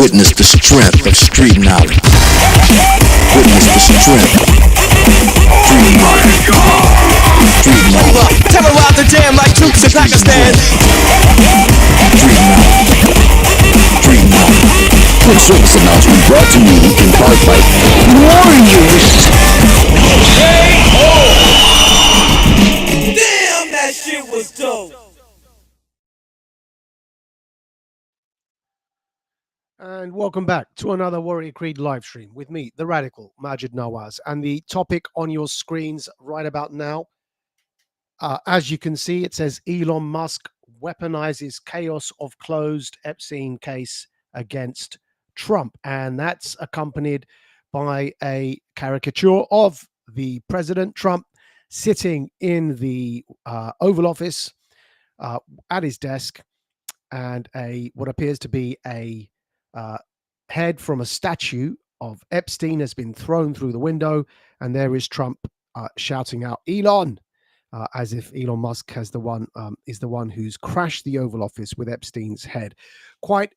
Witness the strength of street knowledge. Witness the strength. Street knowledge. Street knowledge. Terrorize the jam like troops in Pakistan. Street knowledge. Street knowledge. Quick service announcement brought to you in part by Warriors. Damn, that shit was dope. And welcome back to another Warrior Creed live stream with me, the radical Majid Nawaz. And the topic on your screens right about now, as you can see, it says Elon Musk weaponizes chaos of closed Epstein case against Trump. And that's accompanied by a caricature of the President Trump sitting in the Oval Office at his desk, and what appears to be a head from a statue of Epstein has been thrown through the window, and there is Trump shouting out Elon, as if Elon Musk is the one who's crashed the Oval Office with Epstein's head. Quite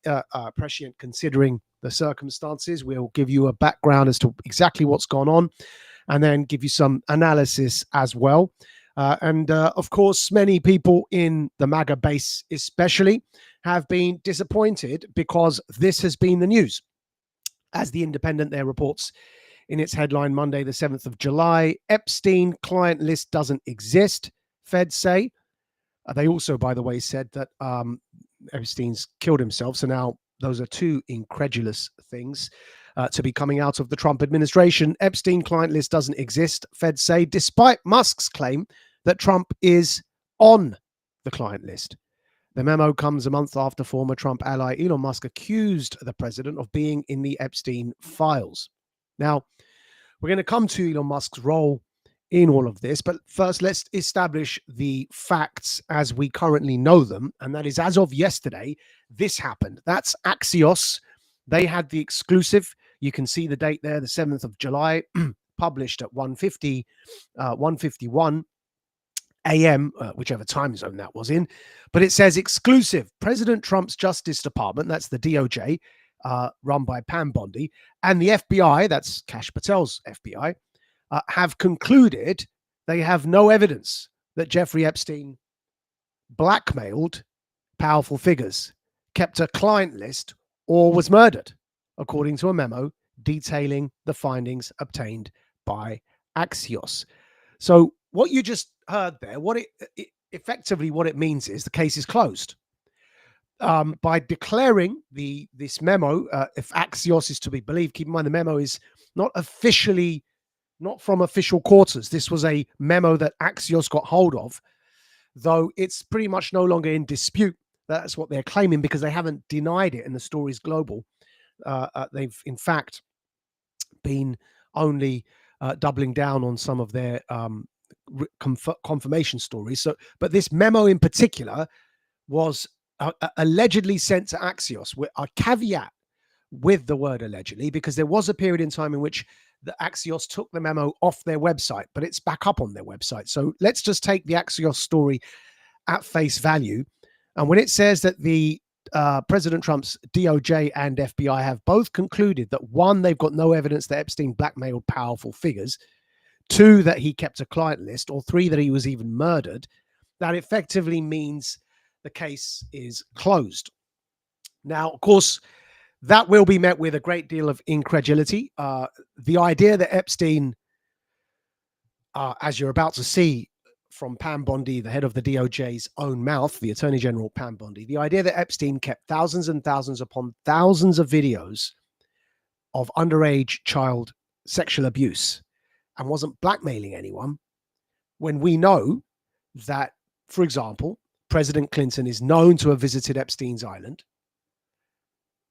prescient considering the circumstances. We'll give you a background as to exactly what's gone on, and then give you some analysis as well. Of course, many people in the MAGA base especially have been disappointed because this has been the news. As The Independent there reports in its headline Monday, the 7th of July, Epstein client list doesn't exist, Feds say. They also, by the way, said that Epstein's killed himself. So now those are two incredulous things to be coming out of the Trump administration. Epstein client list doesn't exist, Feds say, despite Musk's claim that Trump is on the client list. The memo comes a month after former Trump ally Elon Musk accused the president of being in the Epstein files. Now, we're going to come to Elon Musk's role in all of this, but first let's establish the facts as we currently know them, and that is as of yesterday, this happened. That's Axios. They had the exclusive. You can see the date there, the 7th of July, published at 1:51 a.m., whichever time zone that was in. But it says exclusive. President Trump's Justice Department, that's the DOJ, run by Pam Bondi, and the FBI, that's Kash Patel's FBI, have concluded they have no evidence that Jeffrey Epstein blackmailed powerful figures, kept a client list, or was murdered, according to a memo detailing the findings obtained by Axios. So what you just heard there, what it means is the case is closed. By declaring this memo, if Axios is to be believed, keep in mind the memo is not from official quarters. This was a memo that Axios got hold of, though it's pretty much no longer in dispute. That's what they're claiming because they haven't denied it, and the story's global. They've in fact been only doubling down on some of their confirmation stories. But this memo in particular was allegedly sent to Axios, with a caveat with the word allegedly, because there was a period in time in which the Axios took the memo off their website, but it's back up on their website. So let's just take the Axios story at face value. And when it says that the President Trump's DOJ and FBI have both concluded that, one, they've got no evidence that Epstein blackmailed powerful figures, two, that he kept a client list, or three, that he was even murdered, that effectively means the case is closed. Now, of course, that will be met with a great deal of incredulity. The idea that Epstein, as you're about to see from Pam Bondi, the head of the DOJ's own mouth, the Attorney General Pam Bondi, the idea that Epstein kept thousands and thousands upon thousands of videos of underage child sexual abuse and wasn't blackmailing anyone, when we know that, for example, President Clinton is known to have visited Epstein's island,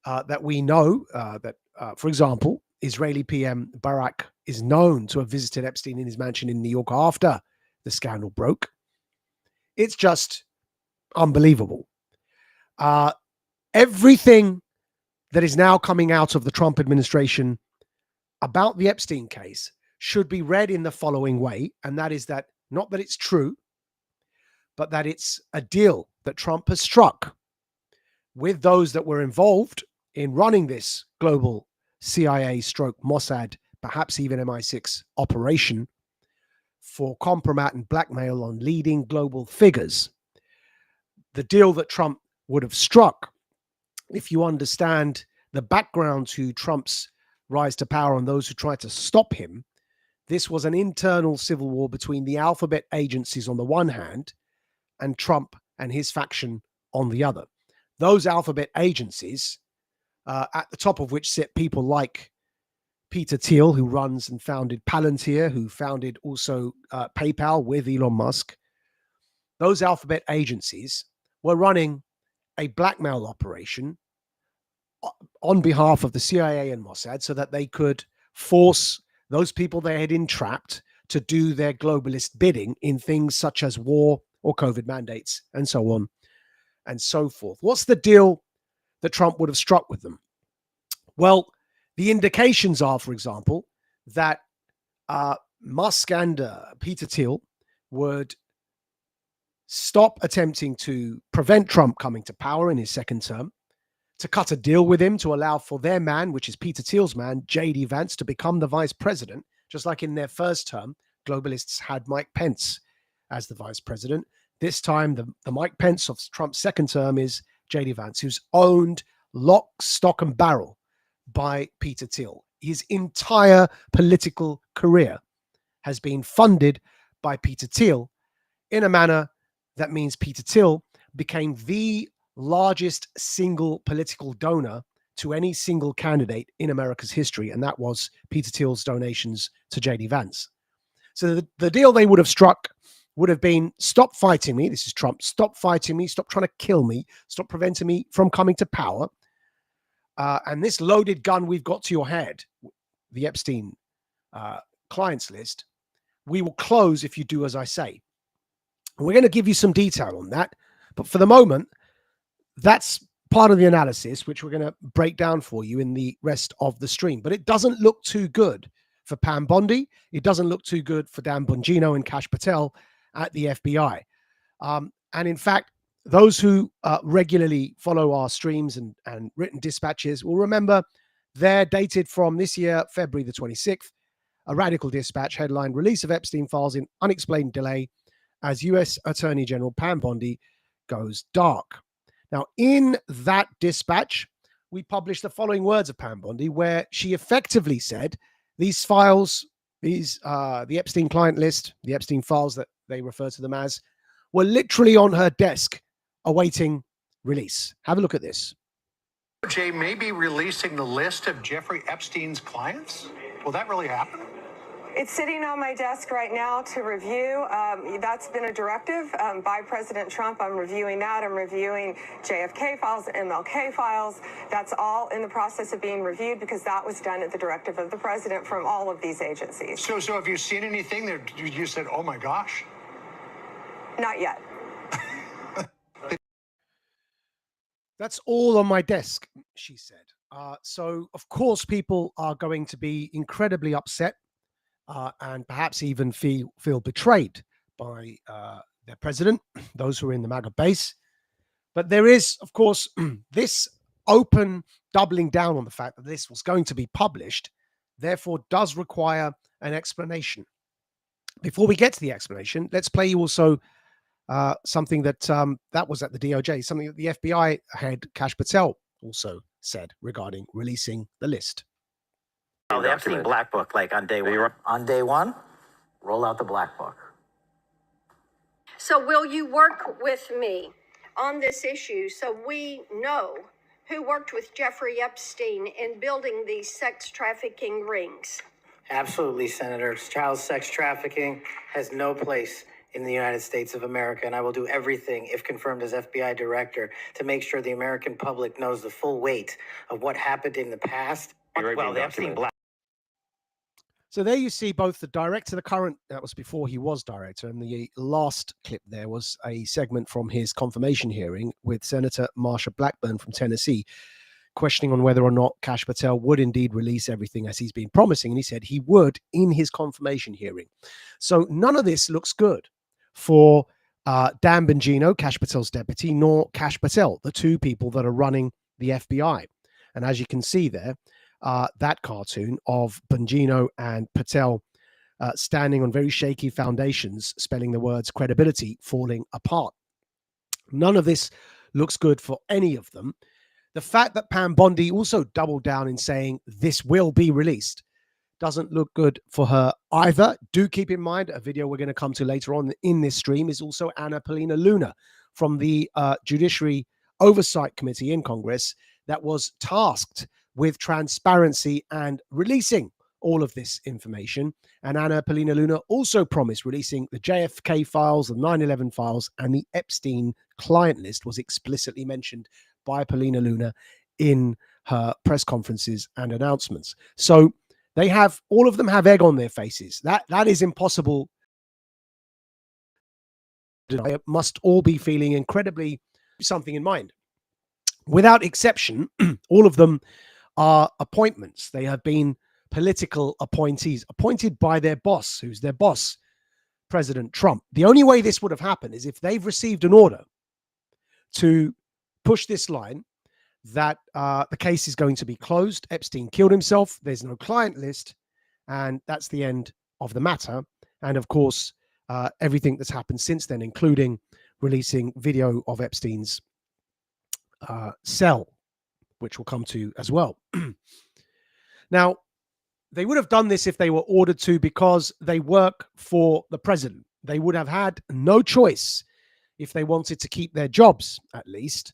that we know that, for example, Israeli PM Barak is known to have visited Epstein in his mansion in New York after the scandal broke. It's just unbelievable. Everything that is now coming out of the Trump administration about the Epstein case should be read in the following way, and that is that, not that it's true, but that it's a deal that Trump has struck with those that were involved in running this global CIA stroke Mossad, perhaps even MI6 operation for compromat and blackmail on leading global figures. The deal that Trump would have struck, if you understand the background to Trump's rise to power and those who tried to stop him, this was an internal civil war between the alphabet agencies on the one hand and Trump and his faction on the other. Those alphabet agencies, at the top of which sit people like Peter Thiel, who runs and founded Palantir, who founded also PayPal with Elon Musk. Those alphabet agencies were running a blackmail operation on behalf of the CIA and Mossad so that they could force those people they had entrapped to do their globalist bidding in things such as war or COVID mandates and so on and so forth. What's the deal that Trump would have struck with them? Well, the indications are, for example, that Musk and Peter Thiel would stop attempting to prevent Trump coming to power in his second term, to cut a deal with him to allow for their man, which is Peter Thiel's man, J.D. Vance, to become the vice president, just like in their first term, globalists had Mike Pence as the vice president. This time, the Mike Pence of Trump's second term is J.D. Vance, who's owned lock, stock, and barrel by Peter Thiel. His entire political career has been funded by Peter Thiel in a manner that means Peter Thiel became the largest single political donor to any single candidate in America's history, and that was Peter Thiel's donations to J.D. Vance. So the deal they would have struck would have been, stop fighting me. This is Trump. Stop fighting me. Stop trying to kill me. Stop preventing me from coming to power. And this loaded gun we've got to your head, the Epstein clients list, we will close if you do as I say. And we're going to give you some detail on that. But for the moment, that's part of the analysis, which we're going to break down for you in the rest of the stream. But it doesn't look too good for Pam Bondi. It doesn't look too good for Dan Bongino and Kash Patel at the FBI. And in fact, those who regularly follow our streams and written dispatches will remember they're dated from this year, February the 26th. A radical dispatch headlined "Release of Epstein Files in Unexplained Delay as U.S. Attorney General Pam Bondi Goes Dark." Now, in that dispatch, we published the following words of Pam Bondi, where she effectively said these files, the Epstein client list, the Epstein files that they refer to them as, were literally on her desk awaiting release. Have a look at this. Jay may be releasing the list of Jeffrey Epstein's clients. Will that really happen? It's sitting on my desk right now to review. That's been a directive by President Trump. I'm reviewing that. I'm reviewing JFK files, MLK files. That's all in the process of being reviewed because that was done at the directive of the president from all of these agencies. So have you seen anything that you said, oh my gosh? Not yet. That's all on my desk, she said. So, of course, people are going to be incredibly upset and perhaps even feel betrayed by their president, those who are in the MAGA base. But there is, of course, this open doubling down on the fact that this was going to be published, therefore does require an explanation. Before we get to the explanation, let's play you also something that was at the DOJ, something that the FBI head, Kash Patel, also said regarding releasing the list. The Epstein Black Book, like on day one. On day one, roll out the Black Book. So will you work with me on this issue so we know who worked with Jeffrey Epstein in building these sex trafficking rings? Absolutely, Senator. Child sex trafficking has no place in the United States of America, and I will do everything, if confirmed as FBI director, to make sure the American public knows the full weight of what happened in the past. Well, the Epstein Black. So there you see both the director, the current, that was before he was director, and the last clip there was a segment from his confirmation hearing with Senator Marsha Blackburn from Tennessee, questioning on whether or not Kash Patel would indeed release everything as he's been promising. And he said he would in his confirmation hearing. So none of this looks good for Dan Bongino, Kash Patel's deputy, nor Kash Patel, the two people that are running the FBI. And as you can see there, that cartoon of Bongino and Patel standing on very shaky foundations, spelling the words credibility falling apart. None of this looks good for any of them. The fact that Pam Bondi also doubled down in saying this will be released doesn't look good for her either. Do keep in mind, a video we're going to come to later on in this stream is also Anna Paulina Luna from the Judiciary Oversight Committee in Congress that was tasked with transparency and releasing all of this information. And Anna Paulina Luna also promised releasing the JFK files, the 9/11 files, and the Epstein client list was explicitly mentioned by Paulina Luna in her press conferences and announcements. So they have, all of them have egg on their faces. That is impossible. They must all be feeling incredibly something in mind. Without exception, all of them are appointments. They have been political appointees appointed by their boss. Who's their boss? President Trump. The only way this would have happened is if they've received an order to push this line that the case is going to be closed. Epstein killed himself. There's no client list. And that's the end of the matter. And of course, everything that's happened since then, including releasing video of Epstein's cell, which we'll come to as well. Now, they would have done this if they were ordered to because they work for the president. They would have had no choice if they wanted to keep their jobs, at least.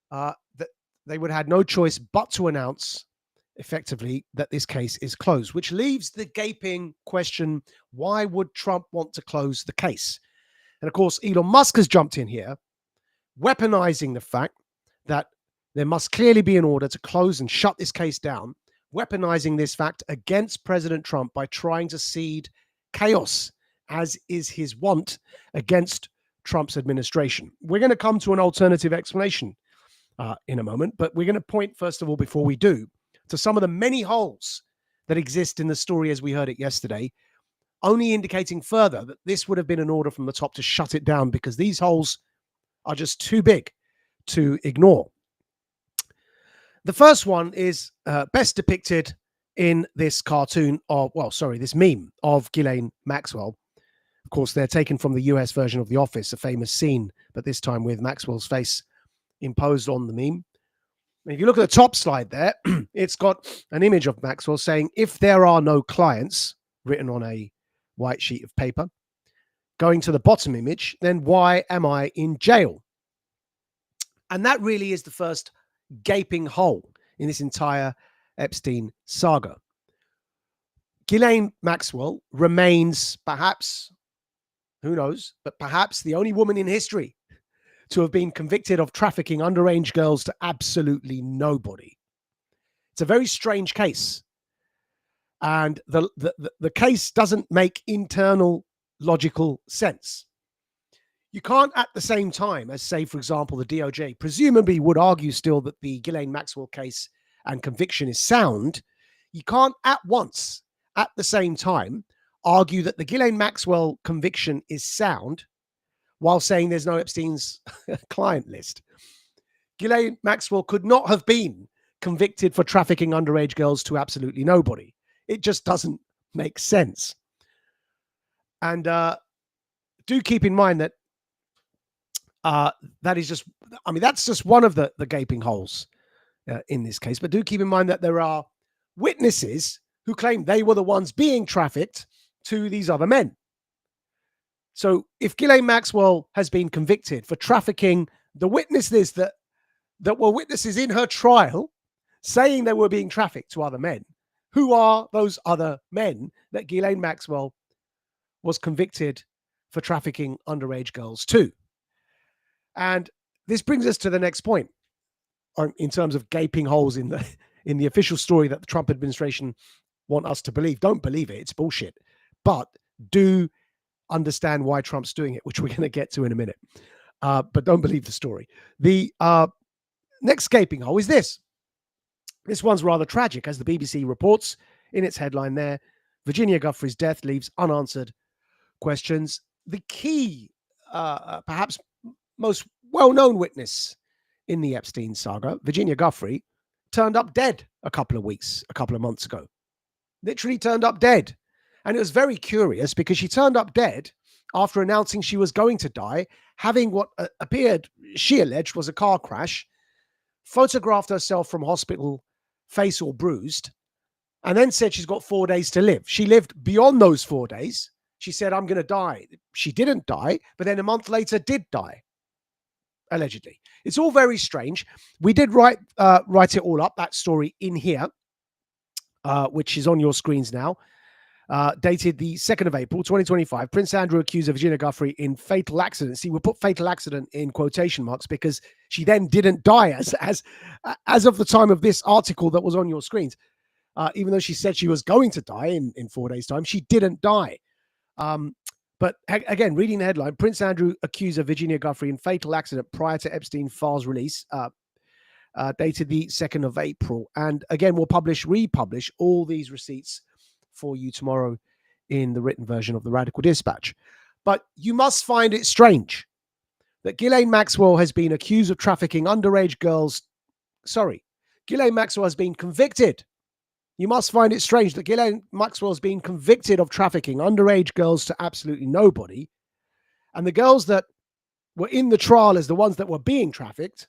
That they would have had no choice but to announce effectively that this case is closed, which leaves the gaping question, why would Trump want to close the case? And of course, Elon Musk has jumped in here, weaponizing the fact that there must clearly be an order to close and shut this case down, weaponizing this fact against President Trump by trying to seed chaos, as is his wont, against Trump's administration. We're going to come to an alternative explanation in a moment, but we're going to point, first of all, before we do, to some of the many holes that exist in the story as we heard it yesterday, only indicating further that this would have been an order from the top to shut it down because these holes are just too big to ignore. The first one is best depicted in this cartoon of, this meme of Ghislaine Maxwell. Of course, they're taken from the US version of The Office, a famous scene, but this time with Maxwell's face imposed on the meme. If you look at the top slide there, it's got an image of Maxwell saying, if there are no clients, written on a white sheet of paper. Going to the bottom image, then why am I in jail? And that really is the first gaping hole in this entire Epstein saga. Ghislaine Maxwell remains perhaps, who knows, but perhaps the only woman in history to have been convicted of trafficking underage girls to absolutely nobody. It's a very strange case. And the case doesn't make internal logical sense. You can't at the same time as, say, for example, the DOJ presumably would argue still that the Ghislaine Maxwell case and conviction is sound. You can't at once, at the same time, argue that the Ghislaine Maxwell conviction is sound while saying there's no Epstein's client list. Ghislaine Maxwell could not have been convicted for trafficking underage girls to absolutely nobody. It just doesn't make sense. And do keep in mind that that is just, I mean, that's just one of the gaping holes in this case. But do keep in mind that there are witnesses who claim they were the ones being trafficked to these other men. So if Ghislaine Maxwell has been convicted for trafficking the witnesses that were witnesses in her trial, saying they were being trafficked to other men, who are those other men that Ghislaine Maxwell was convicted for trafficking underage girls to? And this brings us to the next point in terms of gaping holes in the official story that the Trump administration want us to believe. Don't believe it. It's bullshit. But do understand why Trump's doing it, which we're going to get to in a minute. But don't believe the story. The next gaping hole is this. This one's rather tragic, as the BBC reports in its headline there. Virginia Giuffre's death leaves unanswered questions. The key, perhaps most well-known witness in the Epstein saga, Virginia Giuffre, turned up dead a couple of months ago. Literally turned up dead. And it was very curious because she turned up dead after announcing she was going to die, having what appeared, she alleged, was a car crash, photographed herself from hospital, face all bruised, and then said she's got 4 days to live. She lived beyond those 4 days. She said, I'm going to die. She didn't die, but then a month later did die, allegedly. It's all very strange. We did write it all up, that story in here, which is on your screens now. Dated the 2nd of April, 2025. Prince Andrew accused of Virginia Giuffre in fatal accident. See, we put fatal accident in quotation marks because she then didn't die as of the time of this article that was on your screens. Even though she said she was going to die in 4 days' time, she didn't die. But again, reading the headline, Prince Andrew accused of Virginia Giuffre in fatal accident prior to Epstein files release, dated the 2nd of April. And again, we'll republish all these receipts for you tomorrow in the written version of the Radical Dispatch. But you must find it strange that Ghislaine Maxwell has been accused of trafficking underage girls. Ghislaine Maxwell has been convicted. You must find it strange that Ghislaine Maxwell has been convicted of trafficking underage girls to absolutely nobody. And the girls that were in the trial as the ones that were being trafficked,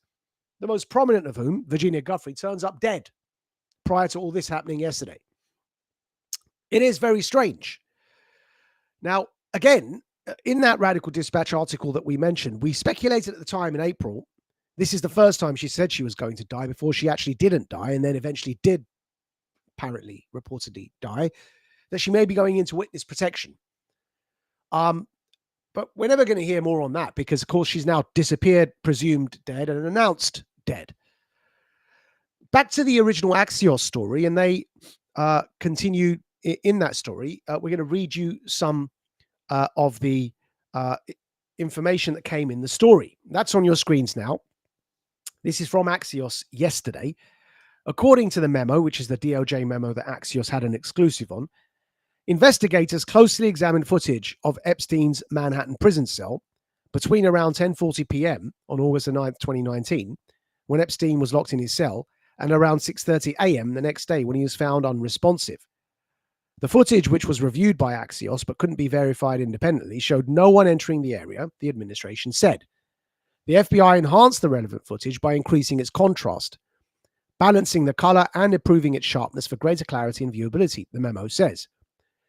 the most prominent of whom, Virginia Giuffre, turns up dead prior to all this happening yesterday. It is very strange. Now, again, in that Radical Dispatch article that we mentioned, we speculated at the time in April, this is the first time she said she was going to die before she actually didn't die and then eventually did apparently, reportedly die, that she may be going into witness protection. But we're never going to hear more on that because, of course, she's now disappeared, presumed dead, and announced dead. Back to the original Axios story, and they continue in that story. We're going to read you some of the information that came in the story. That's on your screens now. This is from Axios yesterday. According to the memo, which is the DOJ memo that Axios had an exclusive on, investigators closely examined footage of Epstein's Manhattan prison cell between around 10:40 p.m. on August 9th, 2019, when Epstein was locked in his cell, and around 6:30 a.m. the next day when he was found unresponsive. The footage, which was reviewed by Axios but couldn't be verified independently, showed no one entering the area, the administration said. The FBI enhanced the relevant footage by increasing its contrast, balancing the color and improving its sharpness for greater clarity and viewability, the memo says.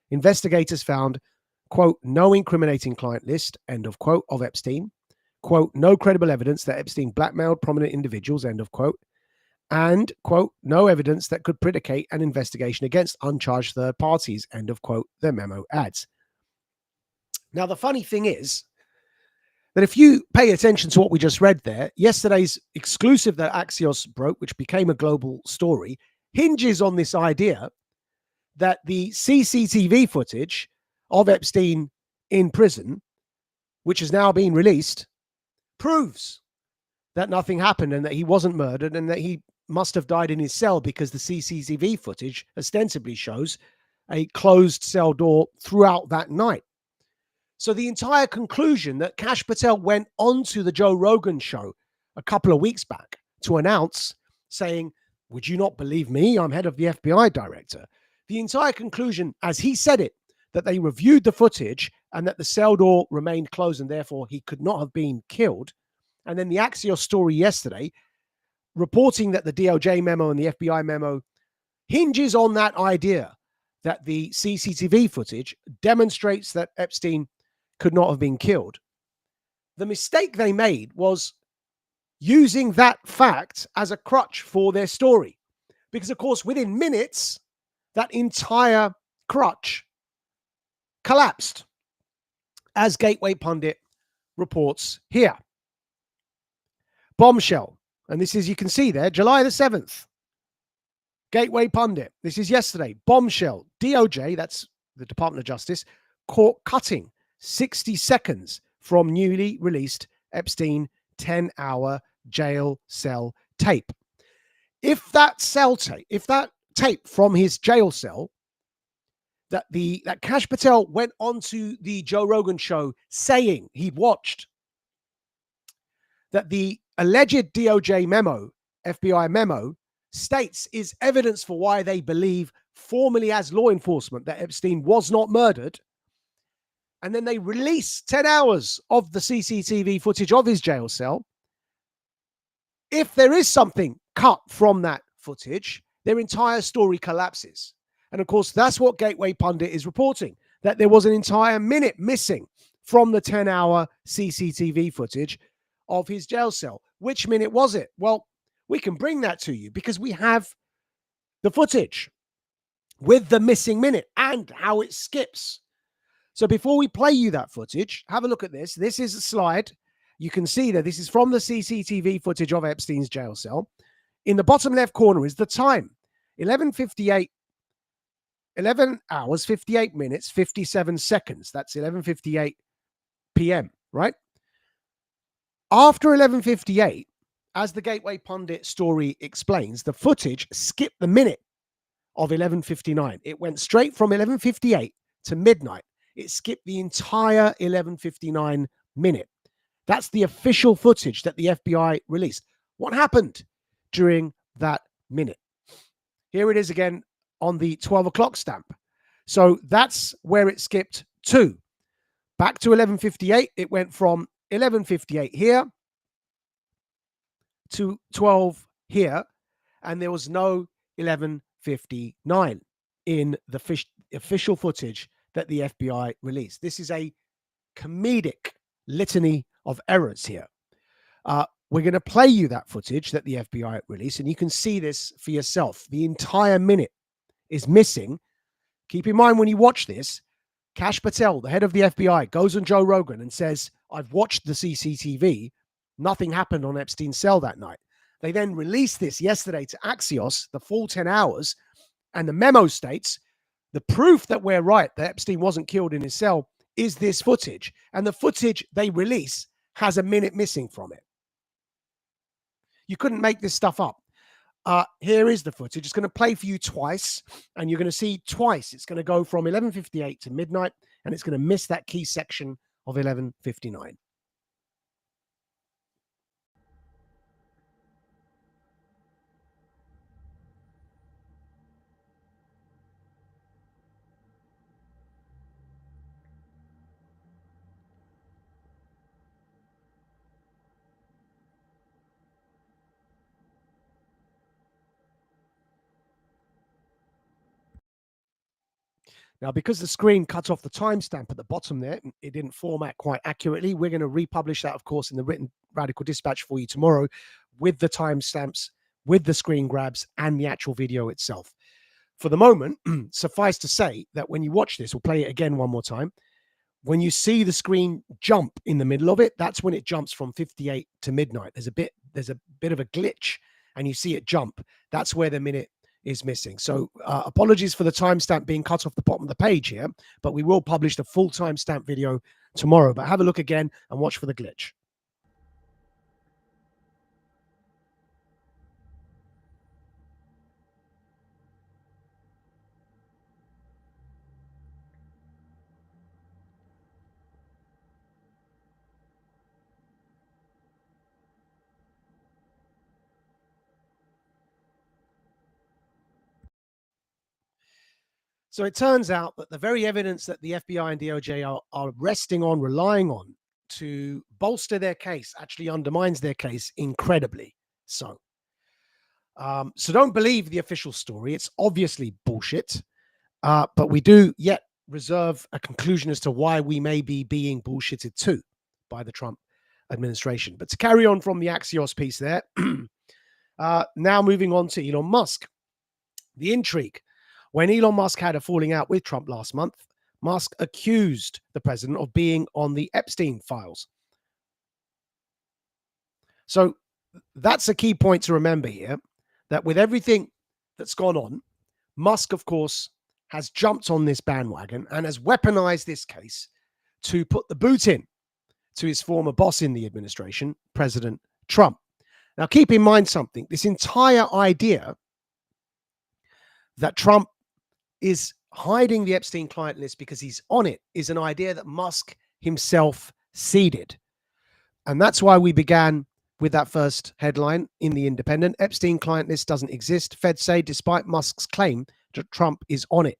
Investigators found, quote, no incriminating client list, end of quote, of Epstein, quote, no credible evidence that Epstein blackmailed prominent individuals, end of quote, and, quote, no evidence that could predicate an investigation against uncharged third parties, end of quote, the memo adds. Now, the funny thing is that if you pay attention to what we just read there, yesterday's exclusive that Axios broke, which became a global story, hinges on this idea that the CCTV footage of Epstein in prison, which has now been released, proves that nothing happened and that he wasn't murdered and that he must have died in his cell because the CCTV footage ostensibly shows a closed cell door throughout that night. So the entire conclusion that Kash Patel went onto the Joe Rogan show a couple of weeks back to announce, saying, would you not believe me? I'm head of the FBI director. The entire conclusion, as he said it, that they reviewed the footage and that the cell door remained closed and therefore he could not have been killed. And then the Axios story yesterday, reporting that the DOJ memo and the FBI memo hinges on that idea that the CCTV footage demonstrates that Epstein could not have been killed. The mistake they made was using that fact as a crutch for their story. Because, of course, within minutes, that entire crutch collapsed, as Gateway Pundit reports here. Bombshell. And this is, you can see there, July the 7th. Gateway Pundit. This is yesterday. Bombshell. DOJ, that's the Department of Justice, caught cutting 60 seconds from newly released Epstein 10-hour jail cell tape. If that tape from his jail cell, that Kash Patel went onto the Joe Rogan show saying he'd watched, that the alleged DOJ memo, FBI memo, states is evidence for why they believe, formally as law enforcement, that Epstein was not murdered. And then they release 10 hours of the CCTV footage of his jail cell. If there is something cut from that footage, their entire story collapses. And of course, that's what Gateway Pundit is reporting, that there was an entire minute missing from the 10-hour CCTV footage of his jail cell. Which minute was it? Well, we can bring that to you because we have the footage with the missing minute and how it skips. So before we play you that footage, have a look at this. This is a slide. You can see that this is from the CCTV footage of Epstein's jail cell. In the bottom left corner is the time, 11:58, 11 hours, 58 minutes, 57 seconds. That's 11:58 p.m., right? After 11:58, as the Gateway Pundit story explains, the footage skipped the minute of 11:59. It went straight from 11:58 to midnight. It skipped the entire 11:59 minute. That's the official footage that the FBI released. What happened during that minute? Here it is again on the 12 o'clock stamp. So that's where it skipped to. Back to 11:58. It went from 11:58 here to 12 here, and there was no 11:59 in the official footage that the FBI released. This is a comedic litany of errors here. We're going to play you that footage that the FBI released, and you can see this for yourself. The entire minute is missing. Keep in mind when you watch this, Kash Patel, the head of the FBI, goes on Joe Rogan and says, I've watched the CCTV. Nothing happened on Epstein's cell that night. They then released this yesterday to Axios, the full 10 hours, and the memo states, the proof that we're right, that Epstein wasn't killed in his cell, is this footage. And the footage they release has a minute missing from it. You couldn't make this stuff up. Here is the footage. It's going to play for you twice, and you're going to see twice. It's going to go from 11:58 to midnight, and it's going to miss that key section of 11:59. Now, because the screen cut off the timestamp at the bottom there, it didn't format quite accurately. We're going to republish that, of course, in the written Radical Dispatch for you tomorrow with the timestamps, with the screen grabs, and the actual video itself. For the moment, suffice to say that when you watch this, we'll play it again one more time. When you see the screen jump in the middle of it, that's when it jumps from 58 to midnight. There's a bit of a glitch, and you see it jump. That's where the minute is missing. So apologies for the timestamp being cut off the bottom of the page here, but we will publish the full timestamp video tomorrow. But have a look again and watch for the glitch. So it turns out that the very evidence that the FBI and DOJ are resting on, relying on to bolster their case actually undermines their case incredibly so. So don't believe the official story. It's obviously bullshit, but we do yet reserve a conclusion as to why we may be being bullshitted too by the Trump administration. But to carry on from the Axios piece there, now moving on to Elon Musk. The intrigue. When Elon Musk had a falling out with Trump last month, Musk accused the president of being on the Epstein files. So that's a key point to remember here, that with everything that's gone on, Musk, of course, has jumped on this bandwagon and has weaponized this case to put the boot in to his former boss in the administration, President Trump. Now, keep in mind something. This entire idea that Trump is hiding the Epstein client list because he's on it is an idea that Musk himself seeded. And that's why we began with that first headline in The Independent. Epstein client list doesn't exist, Feds say, despite Musk's claim that Trump is on it.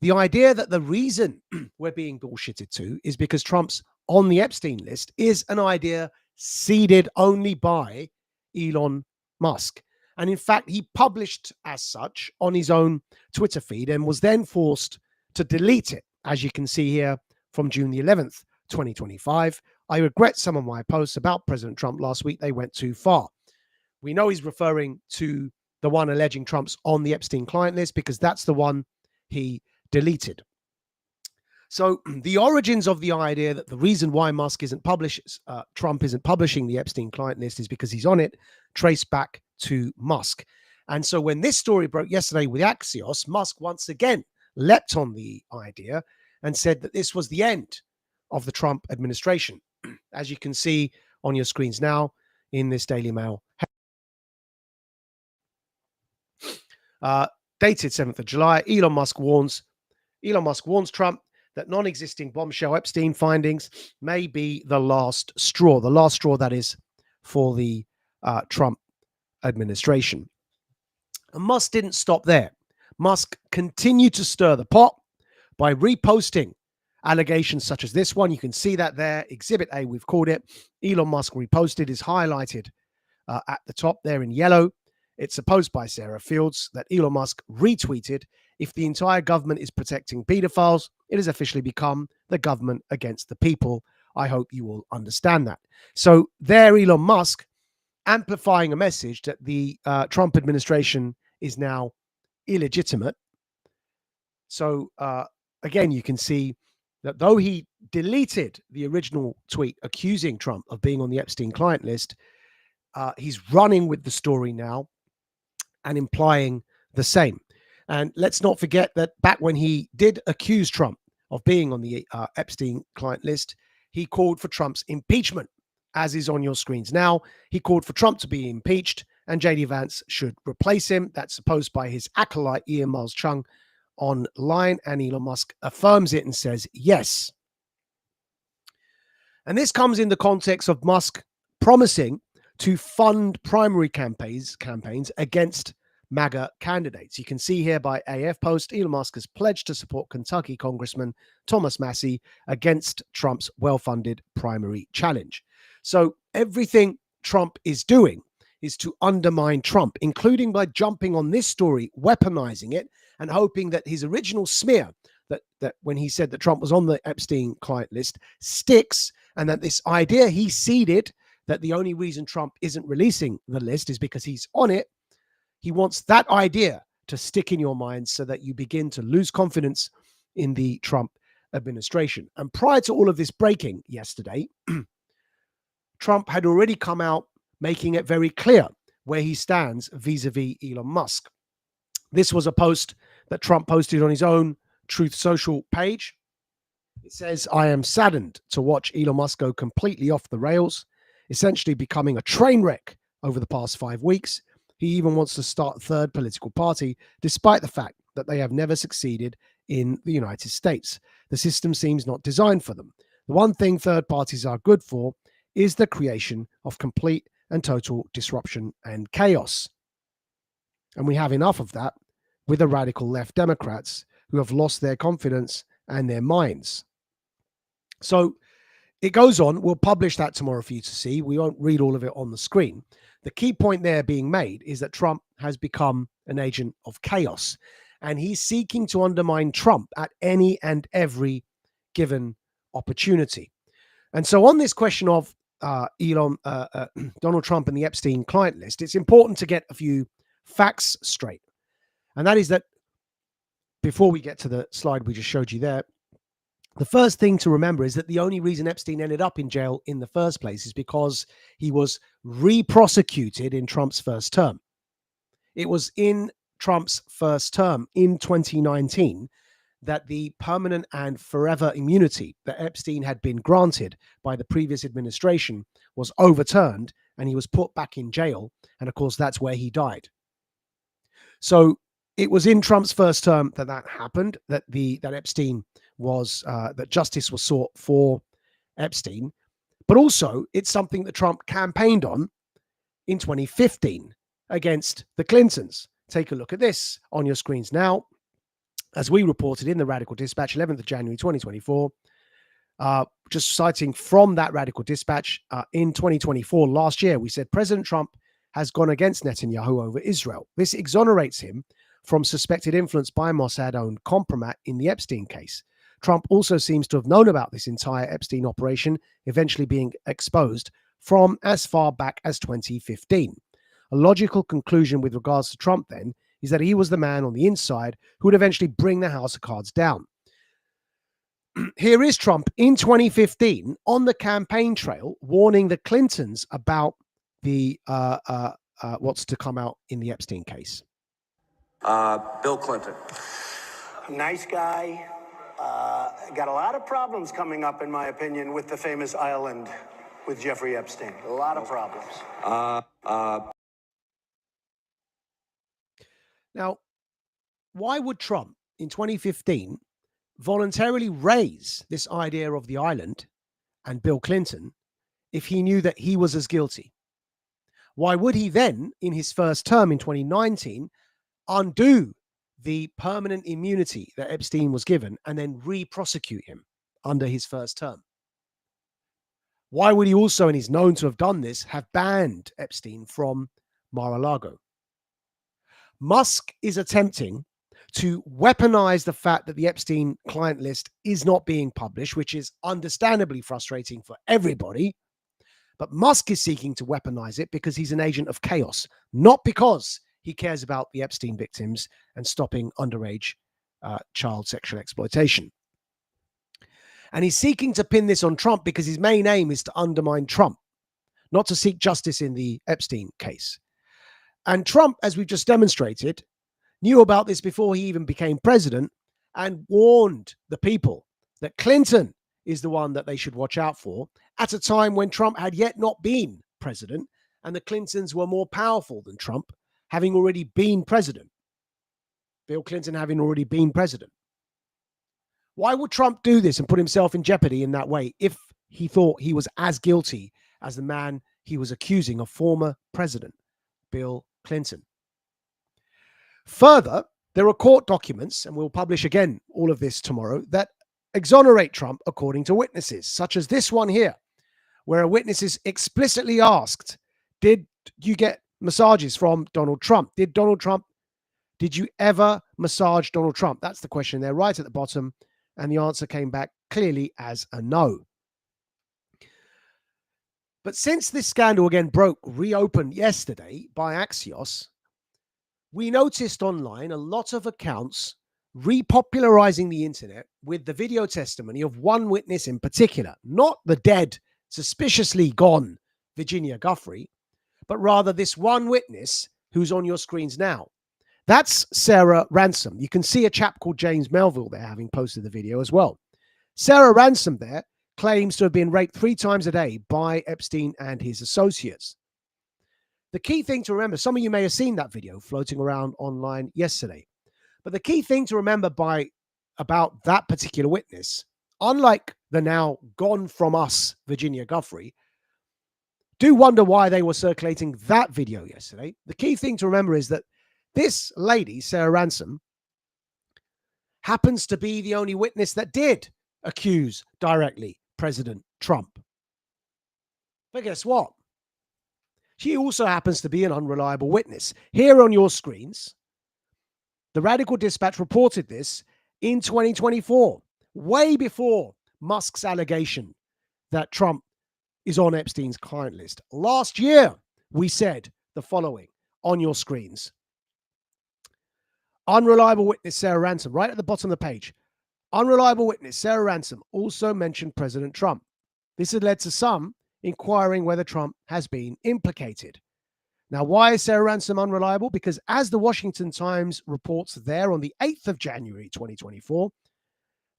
The idea that the reason we're being bullshitted to is because Trump's on the Epstein list is an idea seeded only by Elon Musk. And in fact, he published as such on his own Twitter feed and was then forced to delete it, as you can see here from June the 11th, 2025. I regret some of my posts about President Trump last week. They went too far. We know he's referring to the one alleging Trump's on the Epstein client list because that's the one he deleted. So the origins of the idea that the reason why Trump isn't publishing the Epstein client list is because he's on it, trace back to Musk. And so when this story broke yesterday with Axios, Musk once again leapt on the idea and said that this was the end of the Trump administration. As you can see on your screens now in this Daily Mail. Dated 7th of July, Elon Musk warns Trump that non-existing bombshell Epstein findings may be the last straw that is for the Trump administration. And Musk didn't stop there. Musk continued to stir the pot by reposting allegations such as this one. You can see that there, Exhibit A, we've called it. Elon Musk reposted is highlighted at the top there in yellow. It's a post by Sarah Fields that Elon Musk retweeted. If the entire government is protecting pedophiles, it has officially become the government against the people. I hope you all understand that. So there, Elon Musk amplifying a message that the Trump administration is now illegitimate. So again, you can see that though he deleted the original tweet accusing Trump of being on the Epstein client list, he's running with the story now and implying the same. And let's not forget that back when he did accuse Trump of being on the Epstein client list, he called for Trump's impeachment, as is on your screens now. He called for Trump to be impeached and J.D. Vance should replace him. That's supposed by his acolyte, Ian Miles Chung, online. And Elon Musk affirms it and says yes. And this comes in the context of Musk promising to fund primary campaigns against MAGA candidates. You can see here by AF Post, Elon Musk has pledged to support Kentucky Congressman Thomas Massie against Trump's well-funded primary challenge. So everything Trump is doing is to undermine Trump, including by jumping on this story, weaponizing it, and hoping that his original smear, that when he said that Trump was on the Epstein client list, sticks, and that this idea he seeded that the only reason Trump isn't releasing the list is because he's on it. He wants that idea to stick in your mind so that you begin to lose confidence in the Trump administration. And prior to all of this breaking yesterday, Trump had already come out making it very clear where he stands vis-a-vis Elon Musk. This was a post that Trump posted on his own Truth Social page. It says, "I am saddened to watch Elon Musk go completely off the rails, essentially becoming a train wreck over the past 5 weeks. He even wants to start a third political party, despite the fact that they have never succeeded in the United States. The system seems not designed for them. The one thing third parties are good for is the creation of complete and total disruption and chaos. And we have enough of that with the radical left Democrats who have lost their confidence and their minds." So it goes on. We'll publish that tomorrow for you to see. We won't read all of it on the screen. The key point there being made is that Trump has become an agent of chaos, and he's seeking to undermine Trump at any and every given opportunity. And so on this question of Donald Trump and the Epstein client list, it's important to get a few facts straight. And that is that before we get to the slide we just showed you there, the first thing to remember is that the only reason Epstein ended up in jail in the first place is because he was re-prosecuted in Trump's first term. It was in Trump's first term in 2019 that the permanent and forever immunity that Epstein had been granted by the previous administration was overturned, and he was put back in jail. And of course, that's where he died. So it was in Trump's first term that happened, that Epstein was, that justice was sought for Epstein. But also, it's something that Trump campaigned on in 2015 against the Clintons. Take a look at this on your screens now. As we reported in the Radical Dispatch, 11th of January 2024, just citing from that Radical Dispatch, in 2024, last year, we said President Trump has gone against Netanyahu over Israel. This exonerates him from suspected influence by Mossad-owned compromat in the Epstein case. Trump also seems to have known about this entire Epstein operation eventually being exposed from as far back as 2015. A logical conclusion with regards to Trump, then, is that he was the man on the inside who would eventually bring the house of cards down. Here is Trump in 2015 on the campaign trail warning the Clintons about the what's to come out in the Epstein case. Bill Clinton. Nice guy. Got a lot of problems coming up, in my opinion, with the famous island with Jeffrey Epstein. A lot of problems. Now, why would Trump in 2015 voluntarily raise this idea of the island and Bill Clinton if he knew that he was as guilty? Why would he then, in his first term in 2019, undo the permanent immunity that Epstein was given and then re-prosecute him under his first term? Why would he also, and he's known to have done this, have banned Epstein from Mar-a-Lago? Musk is attempting to weaponize the fact that the Epstein client list is not being published, which is understandably frustrating for everybody. But Musk is seeking to weaponize it because he's an agent of chaos, not because he cares about the Epstein victims and stopping underage child sexual exploitation. And he's seeking to pin this on Trump because his main aim is to undermine Trump, not to seek justice in the Epstein case. And Trump, as we've just demonstrated, knew about this before he even became president and warned the people that Clinton is the one that they should watch out for at a time when Trump had yet not been president and the Clintons were more powerful than Trump, having already been president. Bill Clinton having already been president. Why would Trump do this and put himself in jeopardy in that way if he thought he was as guilty as the man he was accusing of former president, Bill Clinton? Further, there are court documents, and we'll publish again all of this tomorrow, that exonerate Trump according to witnesses, such as this one here, where a witness is explicitly asked, did you get massages from Donald Trump? Did you ever massage Donald Trump? That's the question there right at the bottom. And the answer came back clearly as a no. But since this scandal again reopened yesterday by Axios, we noticed online a lot of accounts repopularizing the internet with the video testimony of one witness in particular, not the dead, suspiciously gone Virginia Giuffre, but rather this one witness who's on your screens now. That's Sarah Ransom. You can see a chap called James Melville there having posted the video as well. Sarah Ransom there claims to have been raped 3 times a day by Epstein and his associates. The key thing to remember, some of you may have seen that video floating around online yesterday, but the key thing to remember about that particular witness, unlike the now gone from us Virginia Giuffre, do wonder why they were circulating that video yesterday. The key thing to remember is that this lady, Sarah Ransom, happens to be the only witness that did accuse directly President Trump. But guess what? She also happens to be an unreliable witness. Here on your screens, the Radical Dispatch reported this in 2024, way before Musk's allegation that Trump is on Epstein's client list. Last year, we said the following on your screens. Unreliable witness Sarah Ransom, right at the bottom of the page. Unreliable witness Sarah Ransom also mentioned President Trump. This has led to some inquiring whether Trump has been implicated. Now, why is Sarah Ransom unreliable? Because as the Washington Times reports there on the 8th of January, 2024,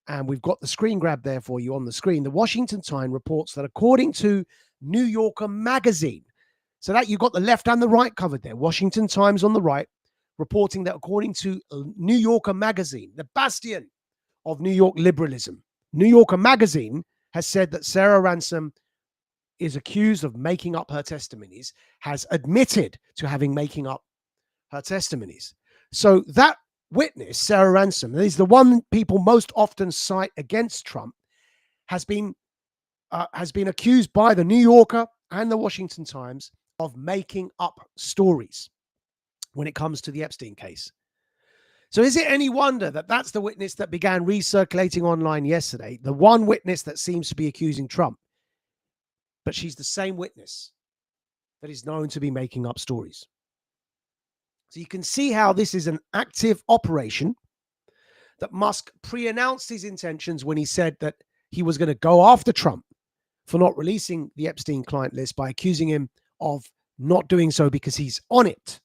and we've got the screen grab there for you on the screen, the Washington Times reports that according to New Yorker magazine, so that you've got the left and the right covered there, Washington Times on the right, reporting that according to New Yorker magazine, the bastion of New York liberalism, New Yorker magazine has said that Sarah Ransom is accused of making up her testimonies, has admitted to making up her testimonies. So that witness, Sarah Ransom, is the one people most often cite against Trump, has been accused by the New Yorker and the Washington Times of making up stories when it comes to the Epstein case. So is it any wonder that that's the witness that began recirculating online yesterday, the one witness that seems to be accusing Trump? But she's the same witness that is known to be making up stories. So you can see how this is an active operation, that Musk pre-announced his intentions when he said that he was going to go after Trump for not releasing the Epstein client list by accusing him of not doing so because he's on it.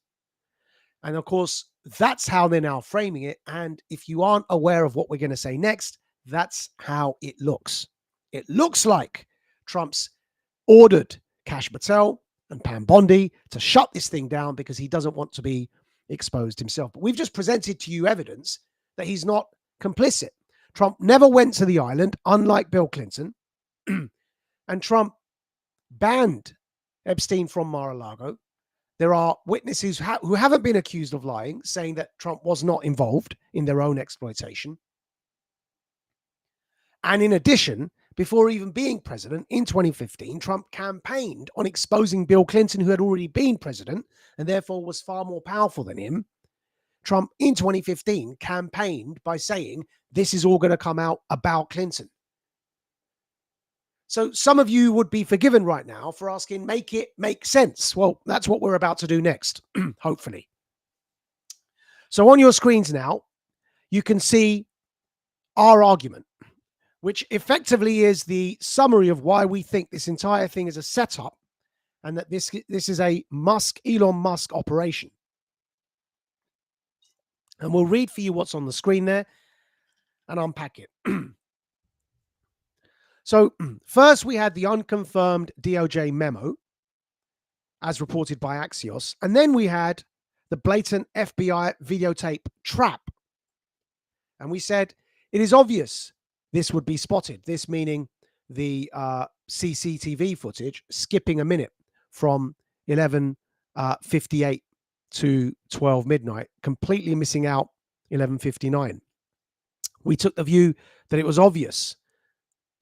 And of course, that's how they're now framing it. And if you aren't aware of what we're going to say next, that's how it looks. It looks like Trump's ordered Kash Patel and Pam Bondi to shut this thing down because he doesn't want to be exposed himself. But we've just presented to you evidence that he's not complicit. Trump never went to the island, unlike Bill Clinton. And Trump banned Epstein from Mar-a-Lago. There are witnesses who haven't been accused of lying, saying that Trump was not involved in their own exploitation. And in addition, before even being president in 2015, Trump campaigned on exposing Bill Clinton, who had already been president and therefore was far more powerful than him. Trump in 2015 campaigned by saying, this is all going to come out about Clinton. So some of you would be forgiven right now for asking, make it make sense. Well, that's what we're about to do next, hopefully. So on your screens now, you can see our argument, which effectively is the summary of why we think this entire thing is a setup and that this is a Elon Musk operation. And we'll read for you what's on the screen there and unpack it. So first we had the unconfirmed DOJ memo as reported by Axios. And then we had the blatant FBI videotape trap. And we said, it is obvious this would be spotted. This meaning the CCTV footage skipping a minute from 11:58 to 12 midnight, completely missing out 11:59. We took the view that it was obvious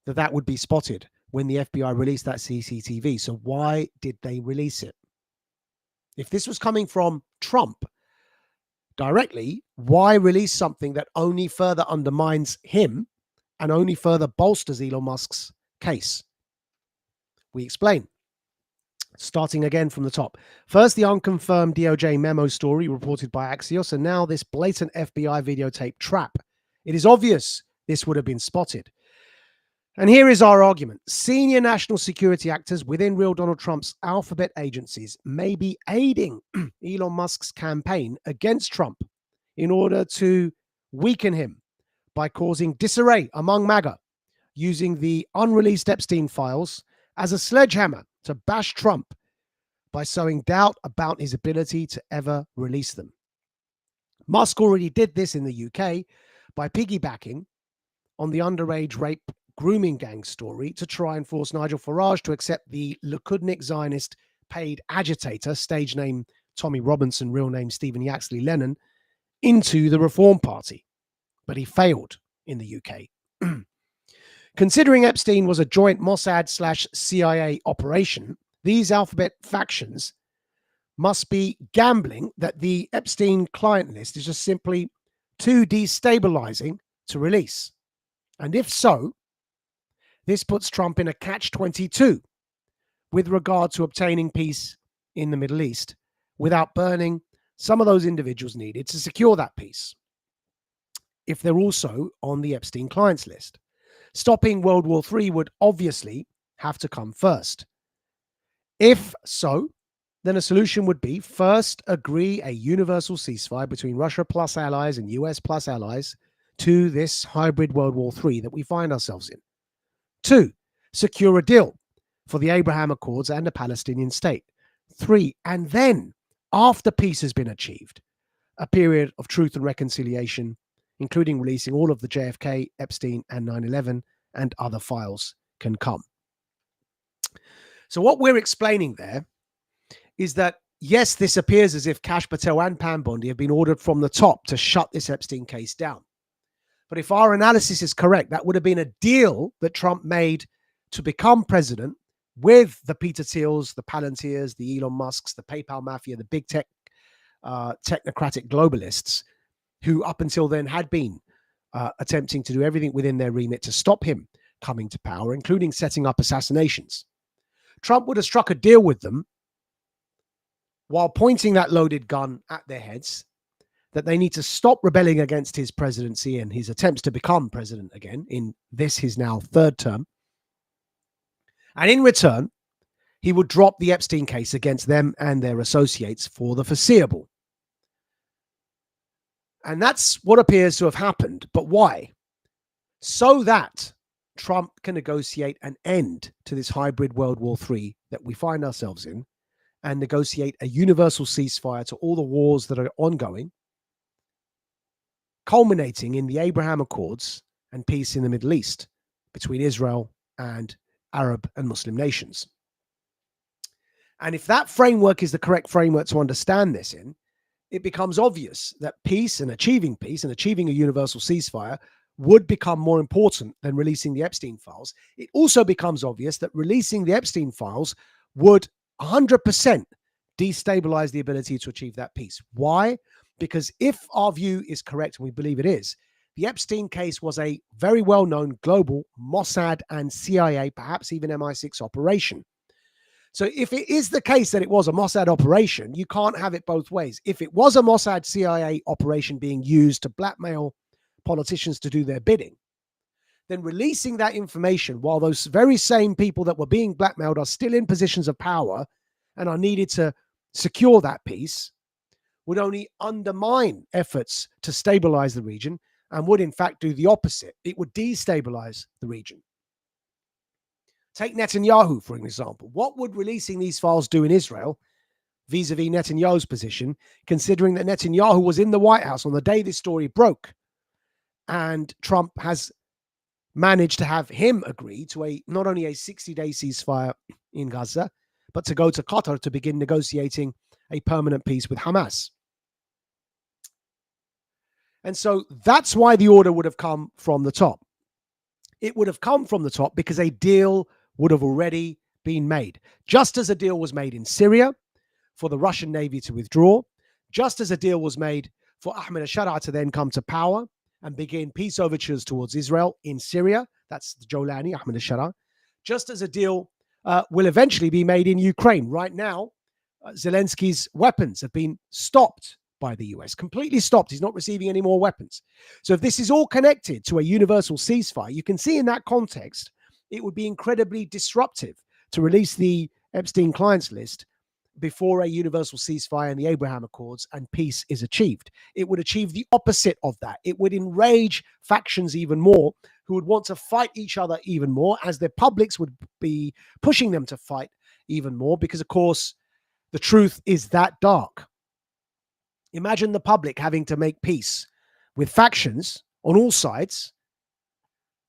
that that would be spotted when the FBI released that CCTV. So why did they release it? If this was coming from Trump directly, why release something that only further undermines him and only further bolsters Elon Musk's case? We explain. Starting again from the top. First, the unconfirmed DOJ memo story reported by Axios, and now this blatant FBI videotape trap. It is obvious this would have been spotted. And here is our argument. Senior national security actors within real Donald Trump's alphabet agencies may be aiding Elon Musk's campaign against Trump in order to weaken him by causing disarray among MAGA, using the unreleased Epstein files as a sledgehammer to bash Trump by sowing doubt about his ability to ever release them. Musk already did this in the UK by piggybacking on the underage rape grooming gang story to try and force Nigel Farage to accept the Likud Zionist paid agitator, stage name Tommy Robinson, real name Stephen Yaxley Lennon, into the Reform Party. But he failed in the UK. Considering Epstein was a joint Mossad/CIA operation, these alphabet factions must be gambling that the Epstein client list is just simply too destabilizing to release. And if so, this puts Trump in a catch-22 with regard to obtaining peace in the Middle East without burning some of those individuals needed to secure that peace, if they're also on the Epstein clients list. Stopping World War III would obviously have to come first. If so, then a solution would be first agree a universal ceasefire between Russia plus allies and US plus allies to this hybrid World War III that we find ourselves in. 2, secure a deal for the Abraham Accords and a Palestinian state. 3, and then, after peace has been achieved, a period of truth and reconciliation, including releasing all of the JFK, Epstein, and 9/11 and other files can come. So what we're explaining there is that, yes, this appears as if Kash Patel and Pam Bondi have been ordered from the top to shut this Epstein case down. But if our analysis is correct, that would have been a deal that Trump made to become president with the Peter Thiels, the Palantirs, the Elon Musks, the PayPal mafia, the big tech, technocratic globalists, who up until then had been attempting to do everything within their remit to stop him coming to power, including setting up assassinations. Trump would have struck a deal with them while pointing that loaded gun at their heads, that they need to stop rebelling against his presidency and his attempts to become president again in this, his now third term. And in return, he would drop the Epstein case against them and their associates for the foreseeable. And that's what appears to have happened. But why? So that Trump can negotiate an end to this hybrid World War III that we find ourselves in, and negotiate a universal ceasefire to all the wars that are ongoing, culminating in the Abraham Accords and peace in the Middle East between Israel and Arab and Muslim nations. And if that framework is the correct framework to understand this in, it becomes obvious that peace and achieving a universal ceasefire would become more important than releasing the Epstein files. It also becomes obvious that releasing the Epstein files would 100% destabilize the ability to achieve that peace. Why? Because if our view is correct, and we believe it is, the Epstein case was a very well-known global Mossad and CIA, perhaps even MI6 operation. So if it is the case that it was a Mossad operation, you can't have it both ways. If it was a Mossad CIA operation being used to blackmail politicians to do their bidding, then releasing that information while those very same people that were being blackmailed are still in positions of power and are needed to secure that peace would only undermine efforts to stabilize the region and would in fact do the opposite. It would destabilize the region. Take Netanyahu, for example. What would releasing these files do in Israel vis-a-vis Netanyahu's position, considering that Netanyahu was in the White House on the day this story broke, and Trump has managed to have him agree to not only a 60-day ceasefire in Gaza, but to go to Qatar to begin negotiating a permanent peace with Hamas. And so that's why the order would have come from the top. It would have come from the top because a deal would have already been made. Just as a deal was made in Syria for the Russian Navy to withdraw, just as a deal was made for Ahmed al-Sharaa to then come to power and begin peace overtures towards Israel in Syria. That's the Jolani, Ahmed al-Sharaa. Just as a deal will eventually be made in Ukraine. Right now, Zelensky's weapons have been stopped by the US, completely stopped. He's not receiving any more weapons. So if this is all connected to a universal ceasefire, you can see in that context, it would be incredibly disruptive to release the Epstein clients list before a universal ceasefire and the Abraham Accords and peace is achieved. It would achieve the opposite of that. It would enrage factions even more who would want to fight each other even more, as their publics would be pushing them to fight even more, because of course the truth is that dark. Imagine the public having to make peace with factions on all sides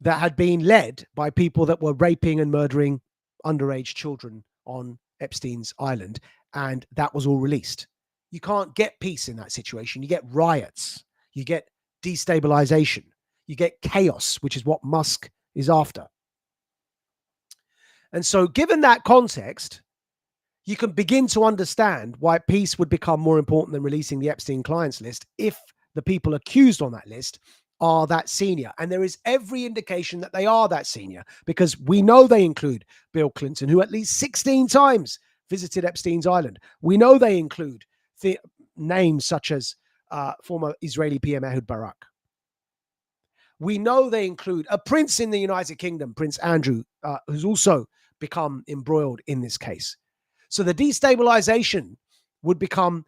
that had been led by people that were raping and murdering underage children on Epstein's island, and that was all released. You can't get peace in that situation. You get riots, you get destabilization, you get chaos, which is what Musk is after. And so given that context, you can begin to understand why peace would become more important than releasing the Epstein clients list if the people accused on that list are that senior. And there is every indication that they are that senior, because we know they include Bill Clinton, who at least 16 times visited Epstein's island. We know they include names such as former Israeli PM Ehud Barak. We know they include a prince in the United Kingdom, Prince Andrew, who's also become embroiled in this case. So the destabilization would become,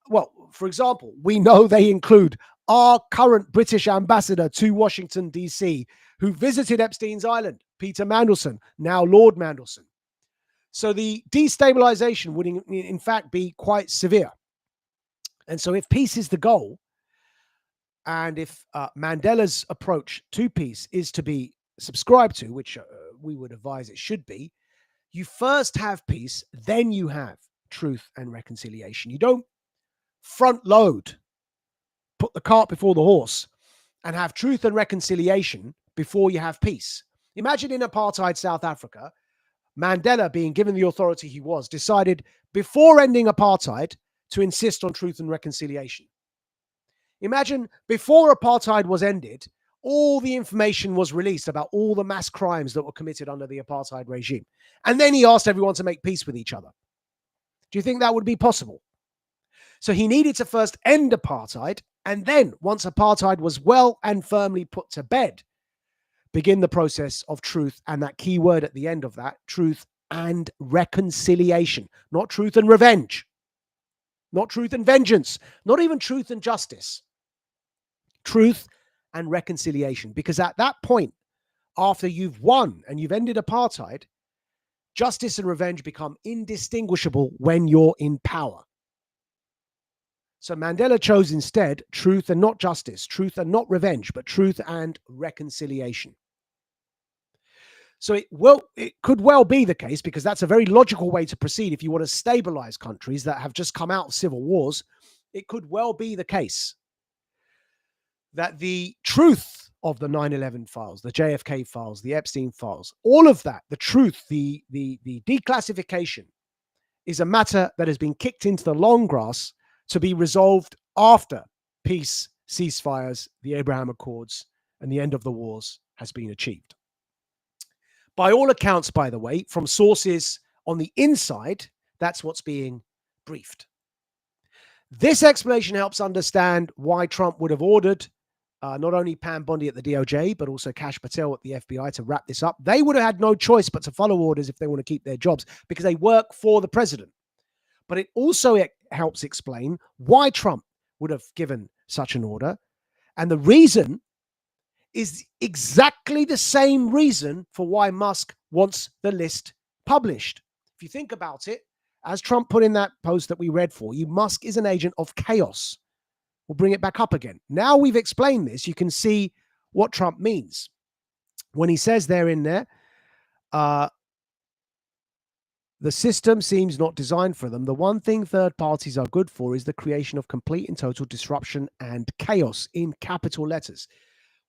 well, for example, we know they include our current British ambassador to Washington, D.C., who visited Epstein's island, Peter Mandelson, now Lord Mandelson. So the destabilization would in fact be quite severe. And so if peace is the goal, and if Mandela's approach to peace is to be subscribed to, which we would advise it should be, You first have peace, then you have truth and reconciliation. You don't front load, put the cart before the horse, and have truth and reconciliation before you have peace. Imagine in apartheid South Africa, Mandela, being given the authority he was, decided before ending apartheid to insist on truth and reconciliation. Imagine before apartheid was ended, all the information was released about all the mass crimes that were committed under the apartheid regime. And then he asked everyone to make peace with each other. Do you think that would be possible? So he needed to first end apartheid, and then, once apartheid was well and firmly put to bed, begin the process of truth, and that key word at the end of that, truth and reconciliation. Not truth and revenge, not truth and vengeance, not even truth and justice. Truth and reconciliation. Because at that point, after you've won and you've ended apartheid, justice and revenge become indistinguishable when you're in power. So Mandela chose instead truth and not justice, truth and not revenge, but truth and reconciliation. So it could well be the case, because that's a very logical way to proceed if you want to stabilize countries that have just come out of civil wars. It could well be the case that the truth of the 9/11 files, the JFK files, the Epstein files, all of that, the truth, the declassification, is a matter that has been kicked into the long grass to be resolved after peace, ceasefires, the Abraham Accords, and the end of the wars has been achieved. By all accounts, by the way, from sources on the inside, that's what's being briefed. This explanation helps understand why Trump would have ordered not only Pam Bondi at the DOJ, but also Kash Patel at the FBI to wrap this up. They would have had no choice but to follow orders if they want to keep their jobs, because they work for the president. But it also helps explain why Trump would have given such an order. And the reason is exactly the same reason for why Musk wants the list published. If you think about it, as Trump put in that post that we read for you, Musk is an agent of chaos. We'll bring it back up again. Now we've explained this, you can see what Trump means. When he says there in there, the system seems not designed for them. The one thing third parties are good for is the creation of complete and total disruption and chaos, in capital letters.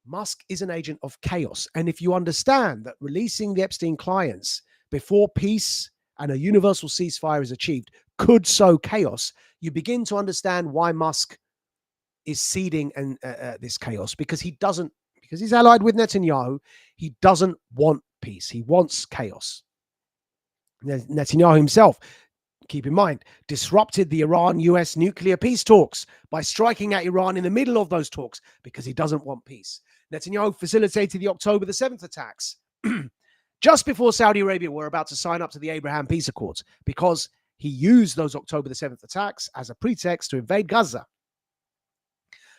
Musk is an agent of chaos. And if you understand that releasing the Epstein clients before peace and a universal ceasefire is achieved could sow chaos, you begin to understand why Musk is seeding this chaos, because he's allied with Netanyahu. He doesn't want peace. He wants chaos. Netanyahu himself, keep in mind, disrupted the Iran-US nuclear peace talks by striking at Iran in the middle of those talks because he doesn't want peace. Netanyahu facilitated the October the 7th attacks just before Saudi Arabia were about to sign up to the Abraham Peace Accords, because he used those October the 7th attacks as a pretext to invade Gaza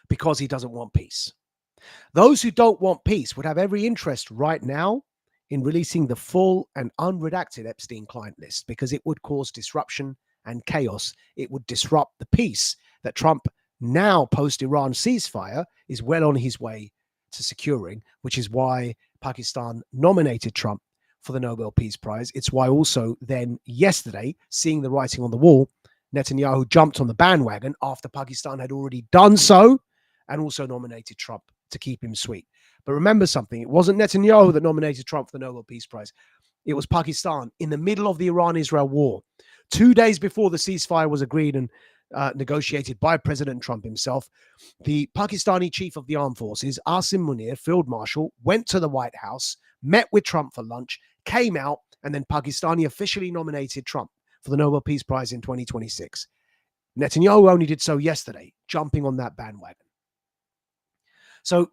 because he doesn't want peace. Those who don't want peace would have every interest right now in releasing the full and unredacted Epstein client list, because it would cause disruption and chaos. It would disrupt the peace that Trump, now post-Iran ceasefire, is well on his way to securing, which is why Pakistan nominated Trump for the Nobel Peace Prize. It's why also then yesterday, seeing the writing on the wall, Netanyahu jumped on the bandwagon after Pakistan had already done so and also nominated Trump to keep him sweet. But remember something, it wasn't Netanyahu that nominated Trump for the Nobel Peace Prize. It was Pakistan in the middle of the Iran-Israel war, 2 days before the ceasefire was agreed and negotiated by President Trump himself. The Pakistani chief of the armed forces, Asim Munir, Field Marshal, went to the White House, met with Trump for lunch, came out, and then Pakistani officially nominated Trump for the Nobel Peace Prize in 2026. Netanyahu only did so yesterday, jumping on that bandwagon. So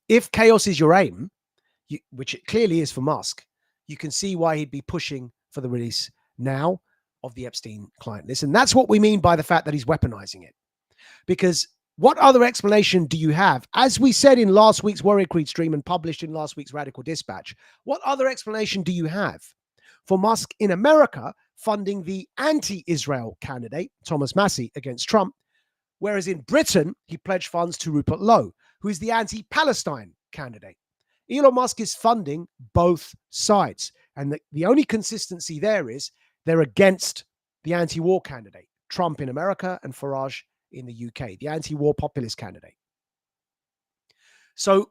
if chaos is your aim, which it clearly is for Musk, you can see why he'd be pushing for the release now of the Epstein client list. And that's what we mean by the fact that he's weaponizing it. Because what other explanation do you have? As we said in last week's Warrior Creed stream and published in last week's Radical Dispatch, what other explanation do you have for Musk in America funding the anti-Israel candidate, Thomas Massie, against Trump, whereas in Britain, he pledged funds to Rupert Lowe, who is the anti-Palestine candidate? Elon Musk is funding both sides. And the only consistency there is they're against the anti-war candidate, Trump in America and Farage in the UK, the anti-war populist candidate. So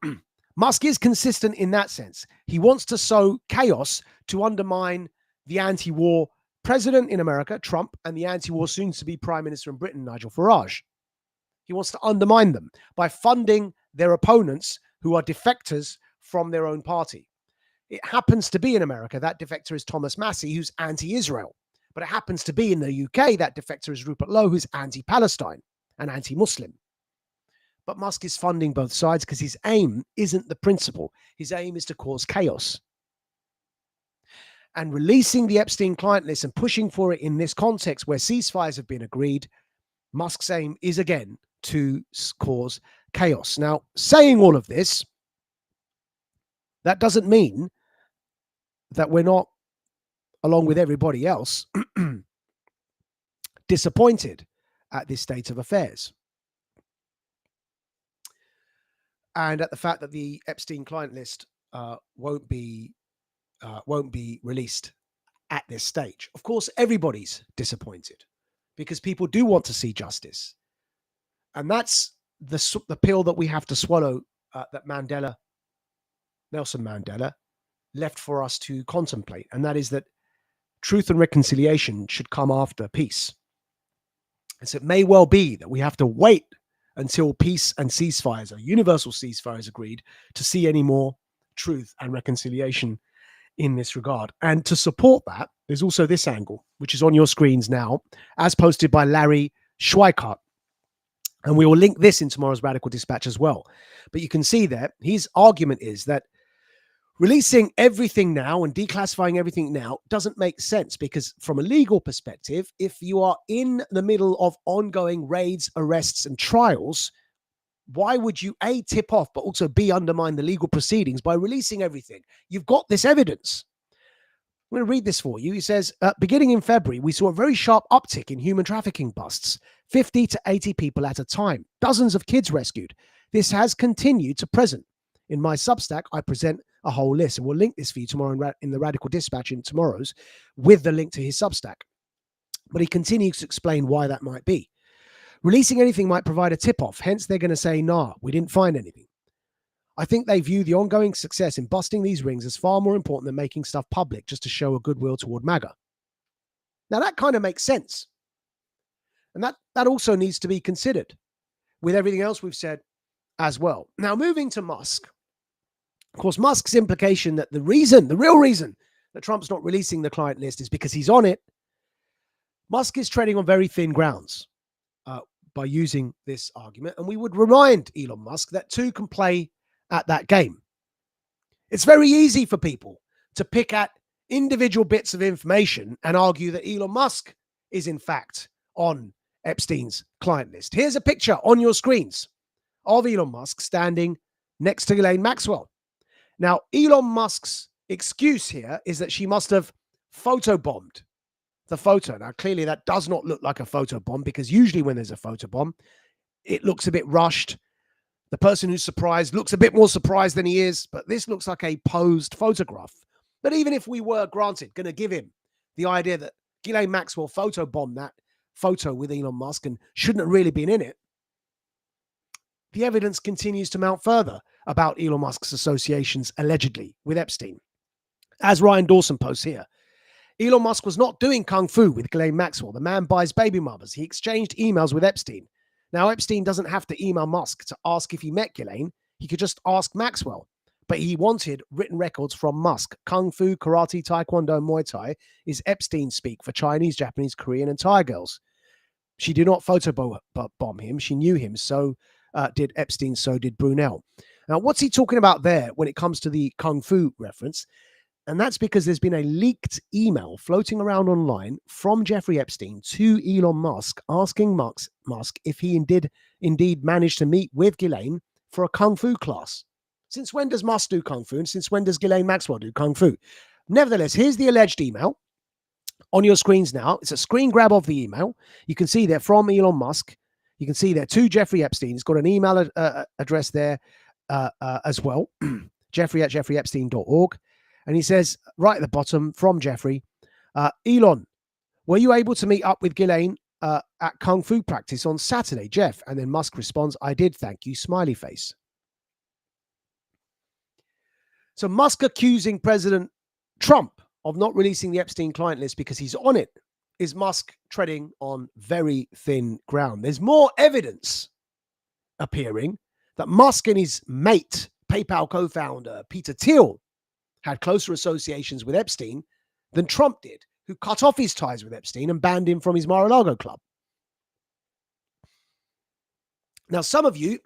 Musk is consistent in that sense. He wants to sow chaos to undermine the anti-war president in America, Trump, and the anti-war soon-to-be Prime Minister in Britain, Nigel Farage. He wants to undermine them by funding their opponents who are defectors from their own party. It happens to be in America, that defector is Thomas Massey, who's anti-Israel. But it happens to be in the UK, that defector is Rupert Lowe, who's anti-Palestine and anti-Muslim. But Musk is funding both sides because his aim isn't the principle. His aim is to cause chaos. And releasing the Epstein client list and pushing for it in this context where ceasefires have been agreed, Musk's aim is again to cause chaos. Now, saying all of this, that doesn't mean that we're not, along with everybody else, disappointed at this state of affairs. And at the fact that the Epstein client list won't be released at this stage. Of course, everybody's disappointed because people do want to see justice. And that's the pill that we have to swallow that Nelson Mandela, left for us to contemplate. And that is that truth and reconciliation should come after peace. And so it may well be that we have to wait until peace and ceasefires, or universal ceasefires, agreed to see any more truth and reconciliation in this regard. And to support that, there's also this angle, which is on your screens now, as posted by Larry Schweikart. And we will link this in tomorrow's Radical Dispatch as well. But you can see there, his argument is that releasing everything now and declassifying everything now doesn't make sense because from a legal perspective, if you are in the middle of ongoing raids, arrests, and trials, why would you A, tip off, but also B, undermine the legal proceedings by releasing everything? You've got this evidence. I'm going to read this for you. He says, beginning in February, we saw a very sharp uptick in human trafficking busts, 50 to 80 people at a time, dozens of kids rescued. This has continued to present. In my Substack, I present a whole list, and we'll link this for you tomorrow in the Radical Dispatch in tomorrow's with the link to his Substack. But he continues to explain why that might be. Releasing anything might provide a tip-off. Hence, they're going to say, nah, we didn't find anything. I think they view the ongoing success in busting these rings as far more important than making stuff public just to show a goodwill toward MAGA. Now, that kind of makes sense. And that also needs to be considered with everything else we've said as well. Now, moving to Musk. Of course, Musk's implication that the real reason that Trump's not releasing the client list is because he's on it. Musk is treading on very thin grounds by using this argument. And we would remind Elon Musk that two can play at that game. It's very easy for people to pick at individual bits of information and argue that Elon Musk is in fact on Epstein's client list. Here's a picture on your screens of Elon Musk standing next to Ghislaine Maxwell. Now, Elon Musk's excuse here is that she must have photobombed the photo. Now, clearly that does not look like a photobomb because usually when there's a photobomb, it looks a bit rushed. The person who's surprised looks a bit more surprised than he is, but this looks like a posed photograph. But even if we were, granted, going to give him the idea that Ghislaine Maxwell photobombed that photo with Elon Musk and shouldn't have really been in it, the evidence continues to mount further about Elon Musk's associations, allegedly, with Epstein. As Ryan Dawson posts here, Elon Musk was not doing kung fu with Ghislaine Maxwell. The man buys baby mothers. He exchanged emails with Epstein. Now, Epstein doesn't have to email Musk to ask if he met Ghislaine. He could just ask Maxwell. But he wanted written records from Musk. Kung fu, karate, taekwondo, and Muay Thai is Epstein speak for Chinese, Japanese, Korean, and Thai girls. She did not photobomb him. She knew him. So did Epstein. So did Brunel. Now, what's he talking about there when it comes to the kung fu reference? And that's because there's been a leaked email floating around online from Jeffrey Epstein to Elon Musk asking Musk if he indeed managed to meet with Ghislaine for a kung fu class. Since when does Musk do kung fu? And since when does Ghislaine Maxwell do kung fu? Nevertheless, here's the alleged email on your screens now. It's a screen grab of the email. You can see there from Elon Musk. You can see there to Jeffrey Epstein. He's got an email address there as well, jeffrey@jeffreyepstein.org. And he says, right at the bottom from Jeffrey, Elon, were you able to meet up with Ghislaine at Kung Fu practice on Saturday, Jeff? And then Musk responds, I did, thank you, smiley face. So Musk accusing President Trump of not releasing the Epstein client list because he's on it is Musk treading on very thin ground. There's more evidence appearing that Musk and his mate, PayPal co-founder Peter Thiel, had closer associations with Epstein than Trump did, who cut off his ties with Epstein and banned him from his Mar-a-Lago club. Now, some of you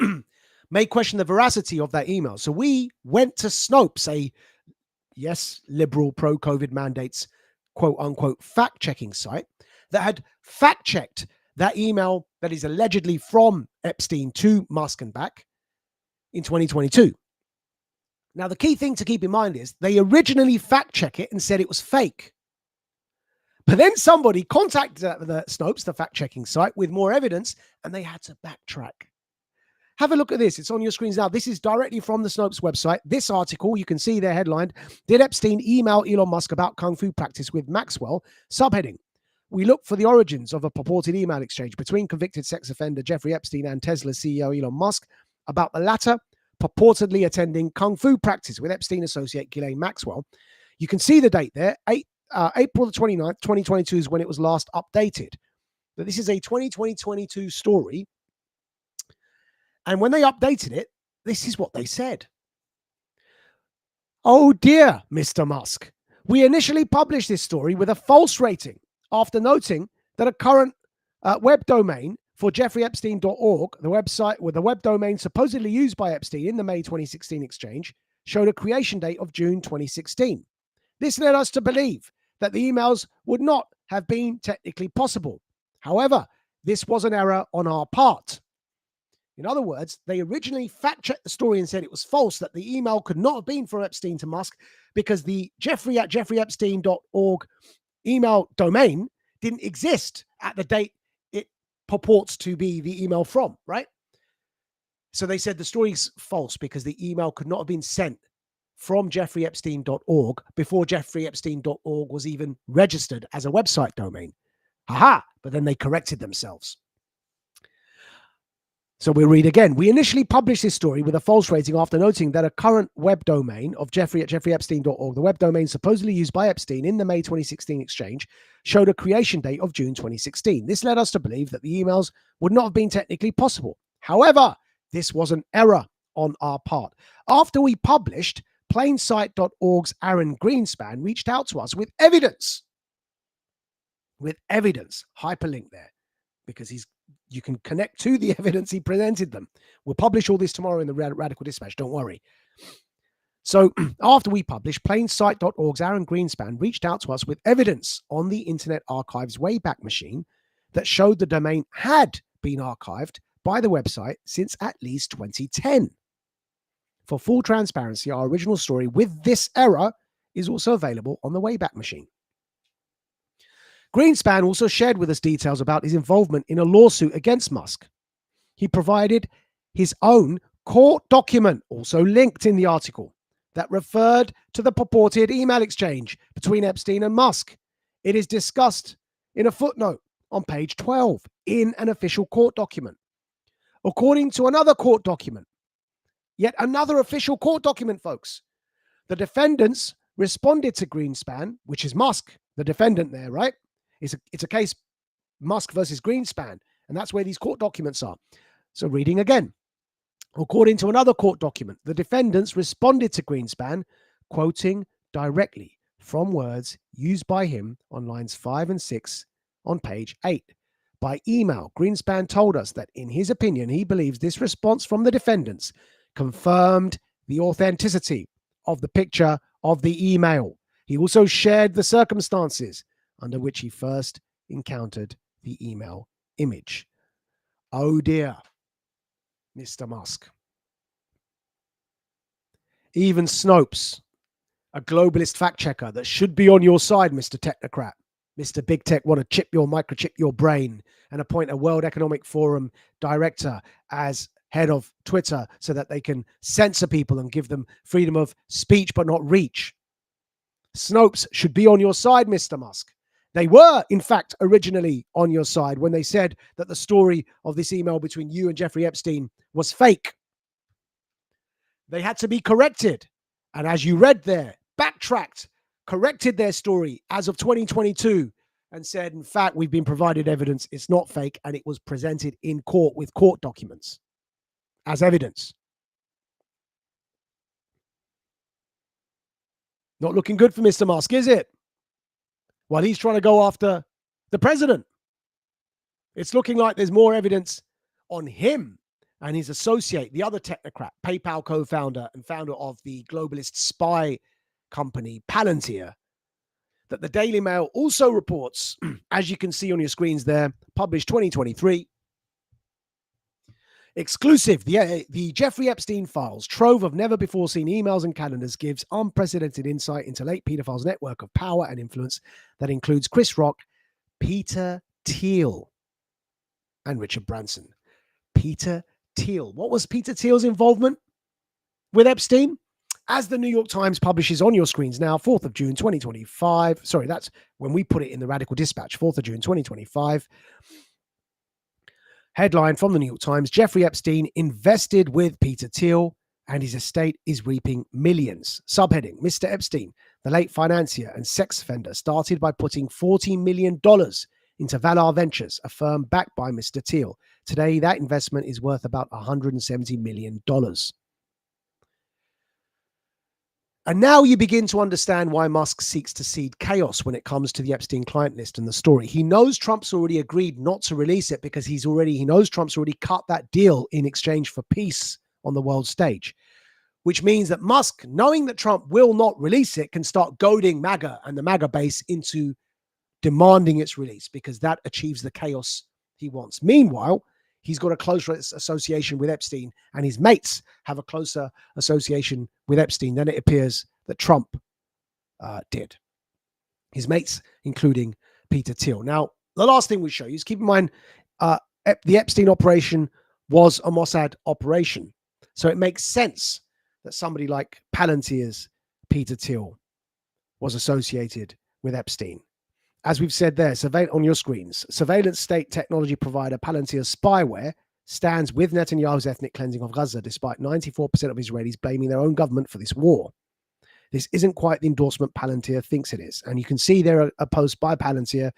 may question the veracity of that email. So we went to Snopes, a, yes, liberal pro-COVID mandates, quote unquote, fact-checking site that had fact-checked that email that is allegedly from Epstein to Musk and back in 2022. Now, the key thing to keep in mind is they originally fact-check it and said it was fake. But then somebody contacted the Snopes, the fact-checking site, with more evidence, and they had to backtrack. Have a look at this. It's on your screens now. This is directly from the Snopes website. This article, you can see there headlined, Did Epstein email Elon Musk about Kung Fu practice with Maxwell? Subheading, we look for the origins of a purported email exchange between convicted sex offender Jeffrey Epstein and Tesla CEO Elon Musk about the latter purportedly attending Kung Fu practice with Epstein associate Ghislaine Maxwell. You can see the date there. April the 29th, 2022 is when it was last updated. But this is a 2022 story. And when they updated it, this is what they said. Oh dear, Mr. Musk. We initially published this story with a false rating after noting that a current web domain for jeffreyepstein.org, the website with the web domain supposedly used by Epstein in the May 2016 exchange, showed a creation date of June 2016. This led us to believe that the emails would not have been technically possible. However, this was an error on our part. In other words, they originally fact-checked the story and said it was false, that the email could not have been from Epstein to Musk because the jeffrey@jeffreyepstein.org email domain didn't exist at the date it purports to be the email from, right? So they said the story's false because the email could not have been sent from jeffreyepstein.org before jeffreyepstein.org was even registered as a website domain. Haha, but then they corrected themselves. So we'll read again. We initially published this story with a false rating after noting that a current web domain of jeffrey@jeffreyepstein.org, the web domain supposedly used by Epstein in the May 2016 exchange, showed a creation date of June 2016. This led us to believe that the emails would not have been technically possible. However, this was an error on our part. After we published, plainsight.org's Aaron Greenspan reached out to us with evidence. Hyperlink there, because you can connect to the evidence he presented them. We'll publish all this tomorrow in the Radical Dispatch, don't worry. So after we published, plainsight.org's Aaron Greenspan reached out to us with evidence on the Internet Archive's Wayback Machine that showed the domain had been archived by the website since at least 2010. For full transparency, our original story with this error is also available on the Wayback Machine. Greenspan also shared with us details about his involvement in a lawsuit against Musk. He provided his own court document, also linked in the article, that referred to the purported email exchange between Epstein and Musk. It is discussed in a footnote on page 12 in an official court document. According to another court document, yet another official court document, folks, the defendants responded to Greenspan, which is Musk, the defendant there, right? It's a case, Musk versus Greenspan, and that's where these court documents are. So reading again. According to another court document, the defendants responded to Greenspan, quoting directly from words used by him on lines 5 and 6 on page 8. By email, Greenspan told us that in his opinion, he believes this response from the defendants confirmed the authenticity of the picture of the email. He also shared the circumstances under which he first encountered the email image. Oh dear, Mr. Musk. Even Snopes, a globalist fact checker that should be on your side, Mr. Technocrat, Mr. Big Tech, want to microchip your brain and appoint a World Economic Forum director as head of Twitter so that they can censor people and give them freedom of speech but not reach. Snopes should be on your side, Mr. Musk. They were, in fact, originally on your side when they said that the story of this email between you and Jeffrey Epstein was fake. They had to be corrected. And as you read there, backtracked, corrected their story as of 2022 and said, in fact, we've been provided evidence. It's not fake. And it was presented in court with court documents as evidence. Not looking good for Mr. Musk, is it? While he's trying to go after the president. It's looking like there's more evidence on him and his associate, the other technocrat, PayPal co-founder and founder of the globalist spy company Palantir, that the Daily Mail also reports, as you can see on your screens there, published 2023. Exclusive, the Jeffrey Epstein files, trove of never-before-seen emails and calendars, gives unprecedented insight into late pedophile's network of power and influence that includes Chris Rock, Peter Thiel, and Richard Branson. Peter Thiel. What was Peter Thiel's involvement with Epstein? As the New York Times publishes on your screens now, 4th of June, 2025. Sorry, that's when we put it in the Radical Dispatch, 4th of June, 2025. Headline from the New York Times, Jeffrey Epstein invested with Peter Thiel and his estate is reaping millions. Subheading, Mr. Epstein, the late financier and sex offender, started by putting $40 million into Valar Ventures, a firm backed by Mr. Thiel. Today, that investment is worth about $170 million. And now you begin to understand why Musk seeks to seed chaos when it comes to the Epstein client list and the story. He knows Trump's already agreed not to release it because he knows Trump's already cut that deal in exchange for peace on the world stage, which means that Musk, knowing that Trump will not release it, can start goading MAGA and the MAGA base into demanding its release because that achieves the chaos he wants. Meanwhile, he's got a closer association with Epstein and his mates have a closer association with Epstein than it appears that Trump did. His mates, including Peter Thiel. Now, the last thing we show you is keep in mind the Epstein operation was a Mossad operation. So it makes sense that somebody like Palantir's Peter Thiel was associated with Epstein. As we've said there, on your screens, surveillance state technology provider Palantir's spyware stands with Netanyahu's ethnic cleansing of Gaza, despite 94% of Israelis blaming their own government for this war. This isn't quite the endorsement Palantir thinks it is. And you can see there a post by Palantir,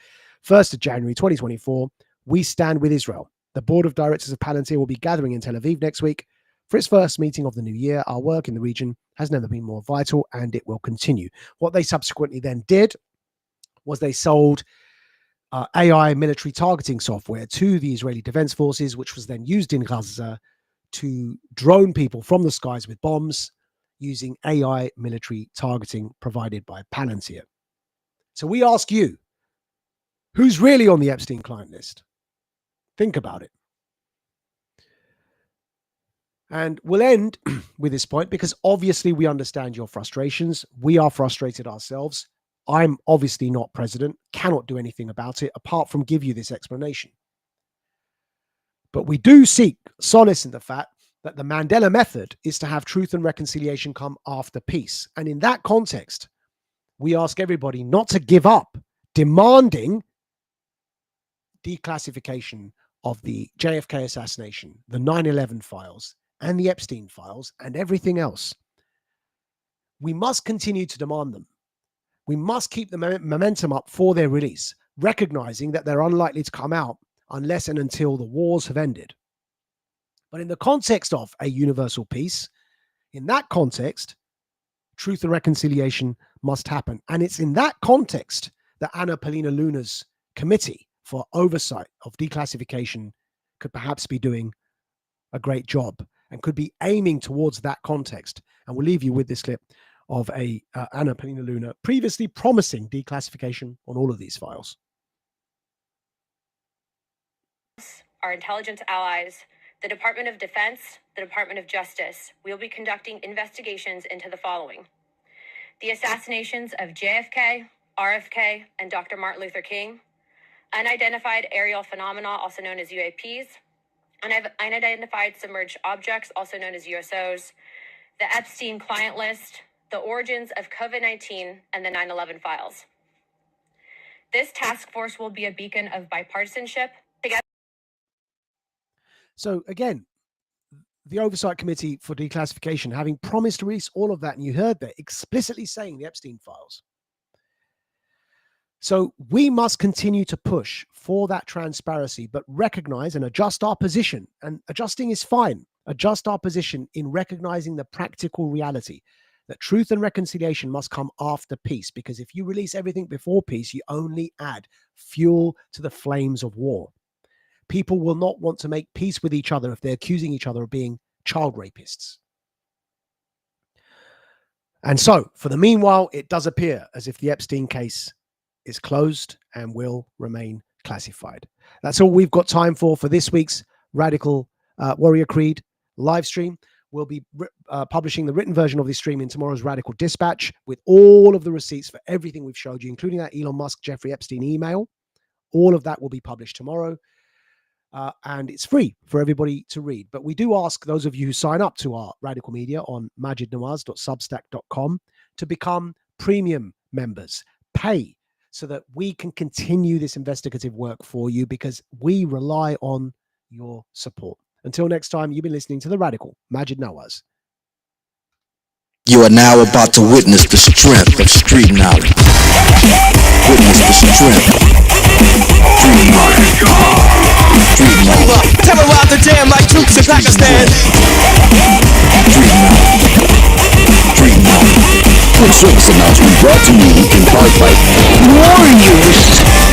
1st of January 2024, we stand with Israel. The board of directors of Palantir will be gathering in Tel Aviv next week for its first meeting of the new year. Our work in the region has never been more vital, and it will continue. What they subsequently then did was they sold AI military targeting software to the Israeli Defense Forces, which was then used in Gaza to drone people from the skies with bombs using AI military targeting provided by Palantir. So we ask you, who's really on the Epstein client list? Think about it. And we'll end with this point because obviously we understand your frustrations. We are frustrated ourselves. I'm obviously not president, cannot do anything about it apart from give you this explanation. But we do seek solace in the fact that the Mandela method is to have truth and reconciliation come after peace. And in that context, we ask everybody not to give up demanding declassification of the JFK assassination, the 9/11 files, and the Epstein files, and everything else. We must continue to demand them. We must keep the momentum up for their release, recognizing that they're unlikely to come out unless and until the wars have ended. But in the context of a universal peace, in that context, truth and reconciliation must happen. And it's in that context that Anna Paulina Luna's committee for oversight of declassification could perhaps be doing a great job and could be aiming towards that context. And we'll leave you with this clip of Anna Paulina Luna previously promising declassification on all of these files. Our intelligence allies, the Department of Defense, the Department of Justice, we will be conducting investigations into the following: the assassinations of JFK, RFK, and Dr. Martin Luther King, unidentified aerial phenomena, also known as UAPs, unidentified submerged objects, also known as USOs, the Epstein client list, the origins of COVID-19 and the 9/11 files. This task force will be a beacon of bipartisanship. So again, the Oversight Committee for Declassification, having promised to release all of that, and you heard that explicitly saying the Epstein files. So we must continue to push for that transparency, but recognize and adjust our position. And adjusting is fine. Adjust our position in recognizing the practical reality that truth and reconciliation must come after peace, because if you release everything before peace, you only add fuel to the flames of war. People will not want to make peace with each other if they're accusing each other of being child rapists. And so, for the meanwhile, it does appear as if the Epstein case is closed and will remain classified. That's all we've got time for this week's Radical Warrior Creed live stream. We'll be publishing the written version of this stream in tomorrow's Radical Dispatch with all of the receipts for everything we've showed you, including that Elon Musk, Jeffrey Epstein email. All of that will be published tomorrow. And it's free for everybody to read. But we do ask those of you who sign up to our Radical Media on majidnawaz.substack.com to become premium members. Pay so that we can continue this investigative work for you, because we rely on your support. Until next time, you've been listening to The Radical, Majid Nawaz. You are now about to witness the strength of street knowledge. Witness the strength of street knowledge. Street knowledge. Terrorize the jam like troops in Pakistan. Street knowledge. Street knowledge. Quick service announcement brought to you in part by Warriors.